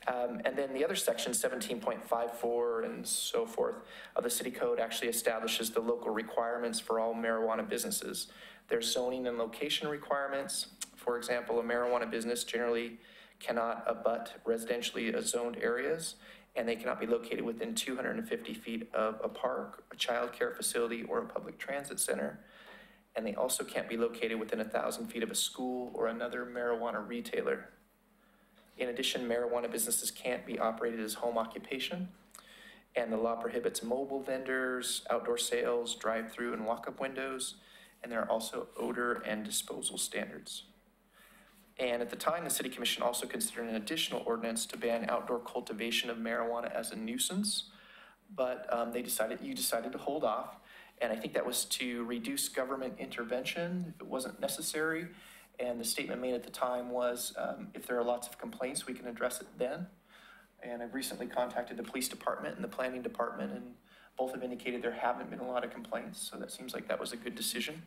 And then the other section, 17.54 and so forth of the city code, actually establishes the local requirements for all marijuana businesses. There's zoning and location requirements. For example, a marijuana business generally cannot abut residentially zoned areas, and they cannot be located within 250 feet of a park, a child care facility, or a public transit center. And they also can't be located within 1,000 feet of a school or another marijuana retailer. In addition, marijuana businesses can't be operated as home occupation, and the law prohibits mobile vendors, outdoor sales, drive-through and walk-up windows, and there are also odor and disposal standards. And at the time, the City Commission also considered an additional ordinance to ban outdoor cultivation of marijuana as a nuisance, but you decided to hold off, and I think that was to reduce government intervention if it wasn't necessary. And the statement made at the time was, if there are lots of complaints, we can address it then. And I've recently contacted the police department and the planning department, and both have indicated there haven't been a lot of complaints. So that seems like that was a good decision.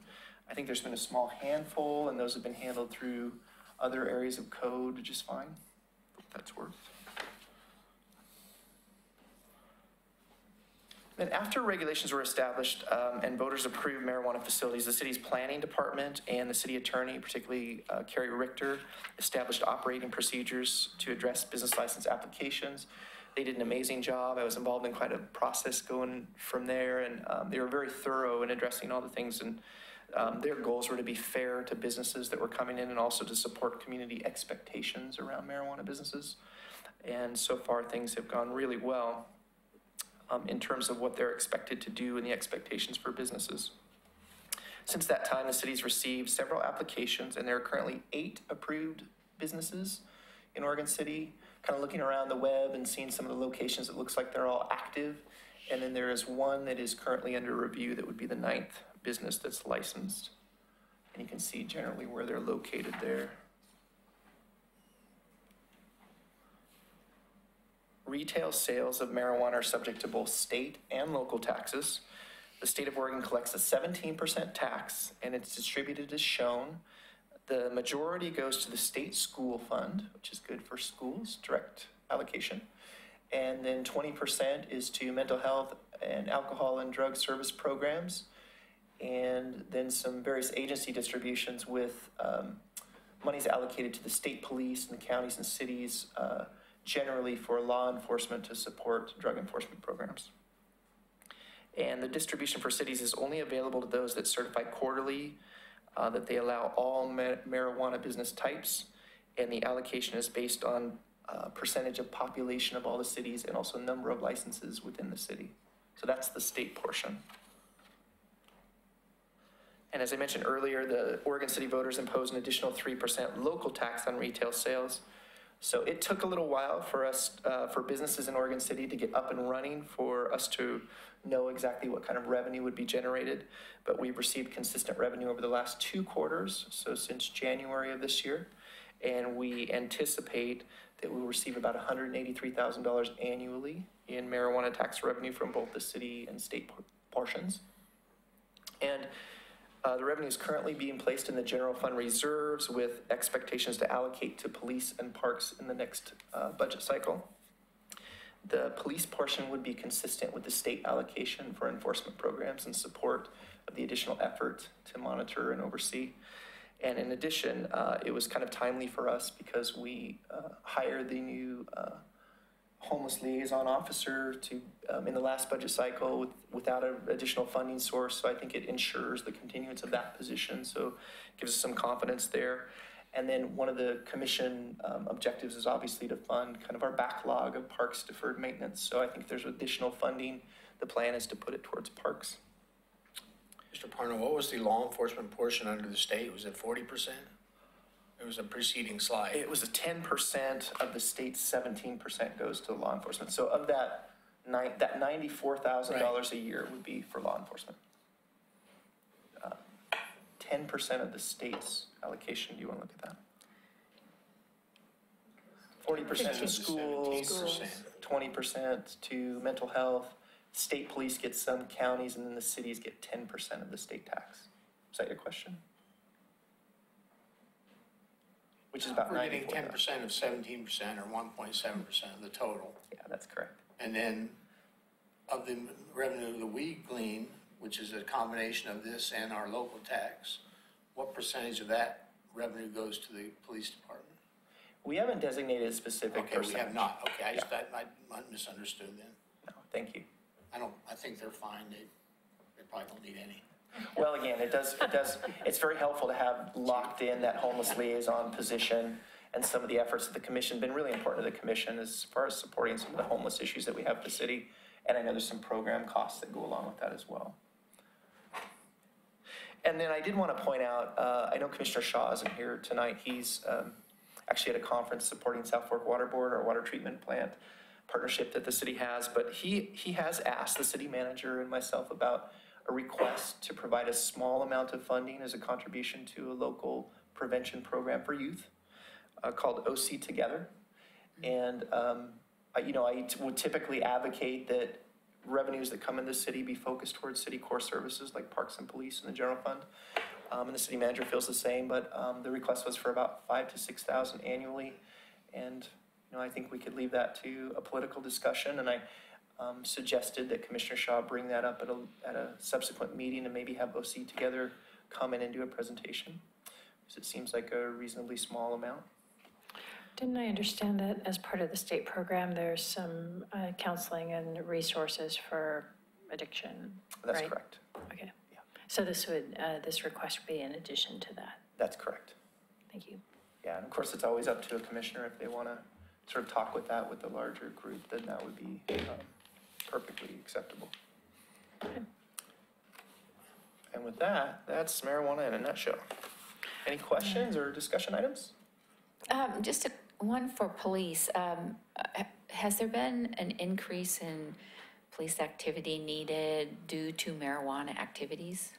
I think there's been a small handful, and those have been handled through other areas of code just fine. If that's worked. Then after regulations were established and voters approved marijuana facilities, the city's planning department and the city attorney, particularly Carrie Richter, established operating procedures to address business license applications. They did an amazing job. I was involved in quite a process going from there, and they were very thorough in addressing all the things, and their goals were to be fair to businesses that were coming in and also to support community expectations around marijuana businesses. And so far things have gone really well in terms of what they're expected to do and the expectations for businesses. Since that time, the city's received several applications, and there are currently 8 approved businesses in Oregon City. Kind of looking around the web and seeing some of the locations, it looks like they're all active. And then there is one that is currently under review that would be the 9th business that's licensed. And you can see generally where they're located there. Retail sales of marijuana are subject to both state and local taxes. The state of Oregon collects a 17% tax, and it's distributed as shown. The majority goes to the state school fund, which is good for schools, direct allocation. And then 20% is to mental health and alcohol and drug service programs. And then some various agency distributions with monies allocated to the state police and the counties and cities, generally for law enforcement to support drug enforcement programs. And the distribution for cities is only available to those that certify quarterly that they allow all marijuana business types, and the allocation is based on percentage of population of all the cities and also number of licenses within the city. So that's the state portion. And as I mentioned earlier, the Oregon City voters imposed an additional 3% local tax on retail sales. So it took a little while for us, for businesses in Oregon City to get up and running, for us to know exactly what kind of revenue would be generated. But we've received consistent revenue over the last 2 quarters, so since January of this year. And we anticipate that we'll receive about $183,000 annually in marijuana tax revenue from both the city and state portions. And the revenue is currently being placed in the general fund reserves with expectations to allocate to police and parks in the next budget cycle. The police portion would be consistent with the state allocation for enforcement programs in support of the additional effort to monitor and oversee. And in addition, it was kind of timely for us because we hired the new homeless liaison officer to in the last budget cycle without an additional funding source. So I think it ensures the continuance of that position. So it gives us some confidence there. And then one of the commission objectives is obviously to fund kind of our backlog of parks deferred maintenance. So I think if there's additional funding, the plan is to put it towards parks. Mr. Parno, what was the law enforcement portion under the state? Was it 40%? It was a preceding slide. It was a 10% of the state's 17% goes to law enforcement. So of that $94,000 a year would be for law enforcement. 10% of the state's allocation. Do you want to look at that? 40% to schools, 20% to mental health. State police get some, counties, and then the cities get 10% of the state tax. Is that your question? Which is about 94. We're getting 10% of 17% or 1.7% of the total. Yeah, that's correct. And then of the revenue that we glean, which is a combination of this and our local tax, what percentage of that revenue goes to the police department? We haven't designated a specific percentage. We have not. Okay, I misunderstood then. No, thank you. I think they're fine. They probably don't need any. Well, again, it's very helpful to have locked in that homeless liaison position, and some of the efforts of the commission have been really important to the commission as far as supporting some of the homeless issues that we have in the city. And I know there's some program costs that go along with that as well. And then I did want to point out, I know Commissioner Shaw isn't here tonight. He's actually at a conference supporting South Fork Water Board, our water treatment plant partnership that the city has. But he has asked the city manager and myself about a request to provide a small amount of funding as a contribution to a local prevention program for youth called OC Together. And, I would typically advocate that revenues that come in the city be focused towards city core services like parks and police and the general fund. And the city manager feels the same, but the request was for about $5,000 to $6,000 annually. And, I think we could leave that to a political discussion. And I suggested that Commissioner Shaw bring that up at a subsequent meeting and maybe have OC Together come in and do a presentation, because it seems like a reasonably small amount. Didn't I understand that as part of the state program, there's some counseling and resources for addiction? That's right? correct. Okay. Yeah. So this request would be in addition to that? That's correct. Thank you. Yeah, and of course, it's always up to a commissioner if they want to sort of talk with that with the larger group, then that would be perfectly acceptable. Okay. And with that, that's marijuana in a nutshell. Any questions or discussion items? Just one for police. Has there been an increase in police activity needed due to marijuana activities?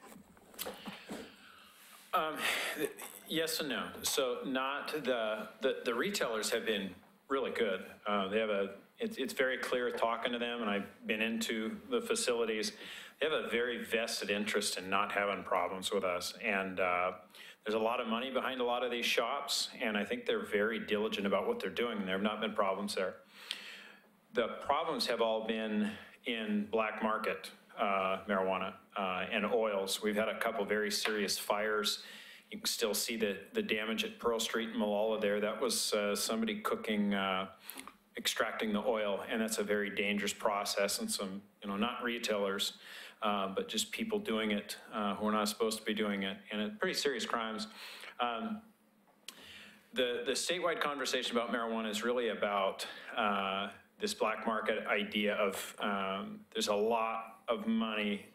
Yes and no. So not the retailers have been really good. They have it's very clear talking to them, and I've been into the facilities. They have a very vested interest in not having problems with us. And there's a lot of money behind a lot of these shops, and I think they're very diligent about what they're doing, and there have not been problems there. The problems have all been in black market marijuana and oils. We've had a couple very serious fires. You can still see the damage at Pearl Street and Malala there. That was somebody cooking, extracting the oil, and that's a very dangerous process, and some, not retailers but just people doing it who are not supposed to be doing it, and it's pretty serious crimes. The statewide conversation about marijuana is really about this black market idea of there's a lot of money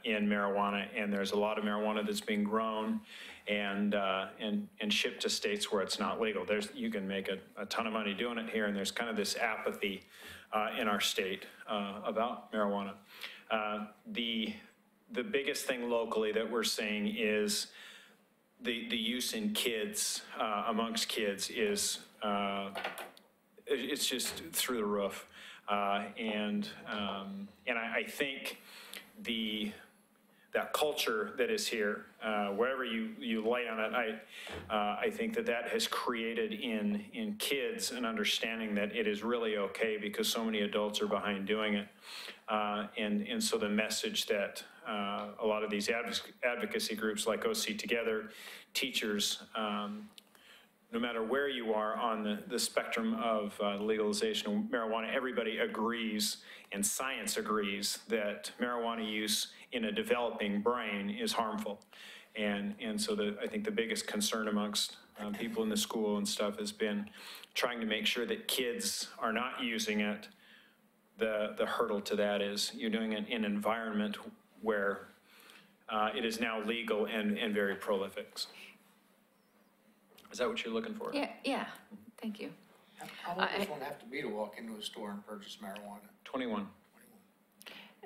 in marijuana, and there's a lot of marijuana that's being grown and shipped to states where it's not legal. You can make a ton of money doing it here, and there's kind of this apathy in our state about marijuana. The biggest thing locally that we're seeing is the use in kids, amongst kids, is it's just through the roof. And I think that culture that is here, wherever you lay on it, I think that has created in kids an understanding that it is really okay because so many adults are behind doing it. And so the message that a lot of these advocacy groups like OC Together, teachers, no matter where you are on the spectrum of legalization of marijuana, everybody agrees, and science agrees, that marijuana use in a developing brain is harmful. And so I think the biggest concern amongst people in the school and stuff has been trying to make sure that kids are not using it. The hurdle to that is you're doing it in an environment where it is now legal and very prolific. Is that what you're looking for? Yeah, thank you. How old does one have to be to walk into a store and purchase marijuana? 21.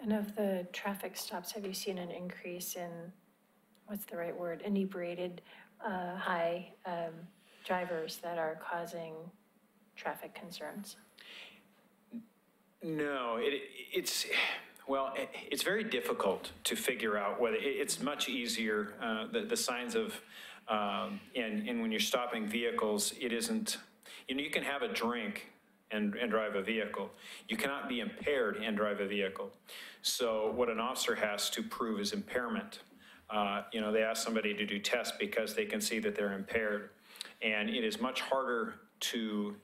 And of the traffic stops, have you seen an increase in, what's the right word, inebriated high drivers that are causing traffic concerns? No, it's very difficult to figure out whether it's much easier. The signs of and when you're stopping vehicles, it isn't. You can have a drink and drive a vehicle. You cannot be impaired and drive a vehicle. So what an officer has to prove is impairment. They ask somebody to do tests because they can see that they're impaired, and it is much harder to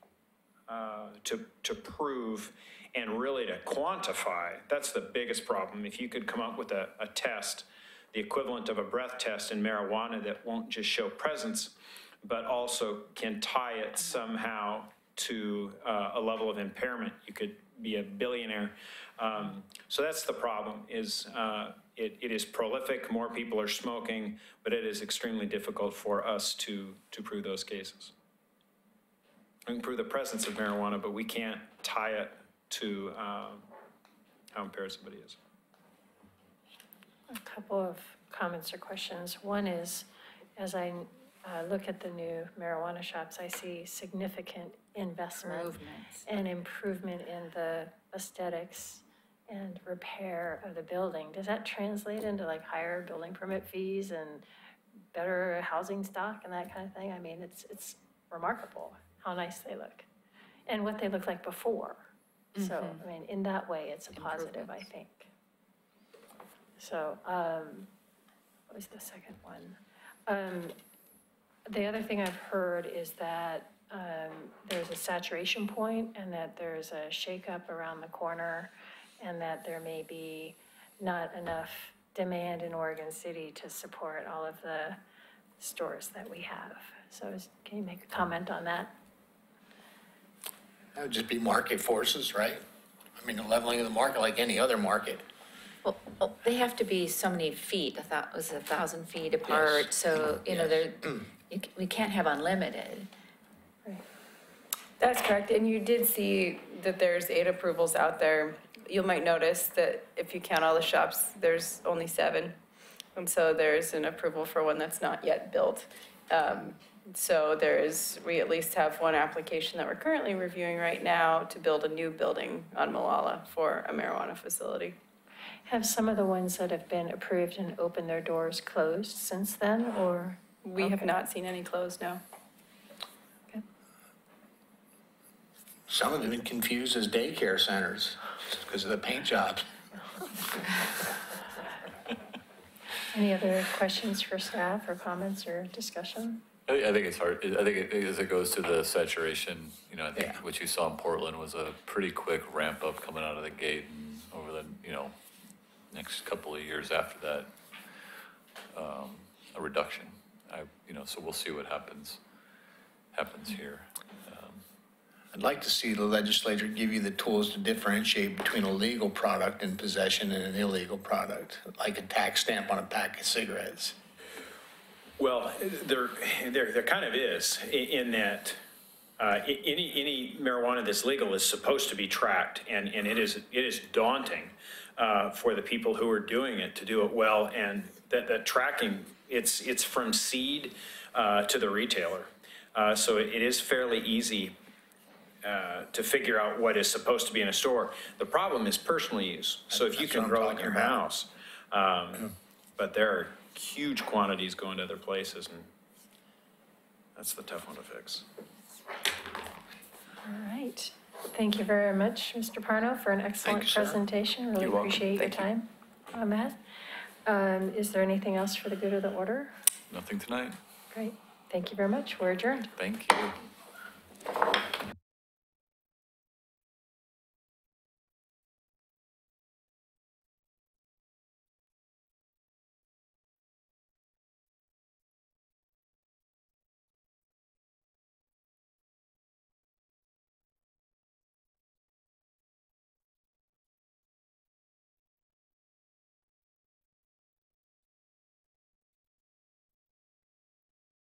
prove and really to quantify. That's the biggest problem. If you could come up with a test, the equivalent of a breath test in marijuana that won't just show presence, but also can tie it somehow to a level of impairment, you could be a billionaire. So that's the problem, is it is prolific, more people are smoking, but it is extremely difficult for us to prove those cases. We can prove the presence of marijuana, but we can't tie it to how impaired somebody is. A couple of comments or questions. One is, as I look at the new marijuana shops, I see significant investment and improvement in the aesthetics and repair of the building. Does that translate into like higher building permit fees and better housing stock and that kind of thing? I mean, it's remarkable how nice they look and what they looked like before. Mm-hmm. So, I mean, in that way, it's a positive, I think. So, what was the second one? The other thing I've heard is that there's a saturation point and that there's a shakeup around the corner and that there may be not enough demand in Oregon City to support all of the stores that we have. So can you make a comment on that? That would just be market forces, right? I mean, the leveling of the market like any other market. Well, they have to be so many feet. I thought it was 1,000 feet apart. Yes. So, we can't have unlimited. Right. That's correct. And you did see that there's 8 approvals out there. You might notice that if you count all the shops, there's only 7. And so there's an approval for one that's not yet built. So we at least have one application that we're currently reviewing right now to build a new building on Molalla for a marijuana facility. Have some of the ones that have been approved and opened their doors closed since then, or? We have not seen any closed, no. Okay. Some have been confused as daycare centers because of the paint jobs. Any other questions for staff or comments or discussion? I think it's hard. I think as it goes to the saturation, I think what you saw in Portland was a pretty quick ramp up coming out of the gate, and over the, next couple of years after that, a reduction. So we'll see what happens here. I'd like to see the legislature give you the tools to differentiate between a legal product in possession and an illegal product, like a tax stamp on a pack of cigarettes. Well, there kind of is, in that any marijuana that's legal is supposed to be tracked, and it is daunting for the people who are doing it to do it well, and that tracking, it's from seed to the retailer. So it is fairly easy to figure out what is supposed to be in a store. The problem is personal use. So if you can grow it in your house, but there are huge quantities going to other places, and that's the tough one to fix. All right. Thank you very much, Mr. Parno, for an excellent presentation. Really appreciate your time on that. Is there anything else for the good of the order? Nothing tonight. Great. Thank you very much. We're adjourned. Thank you.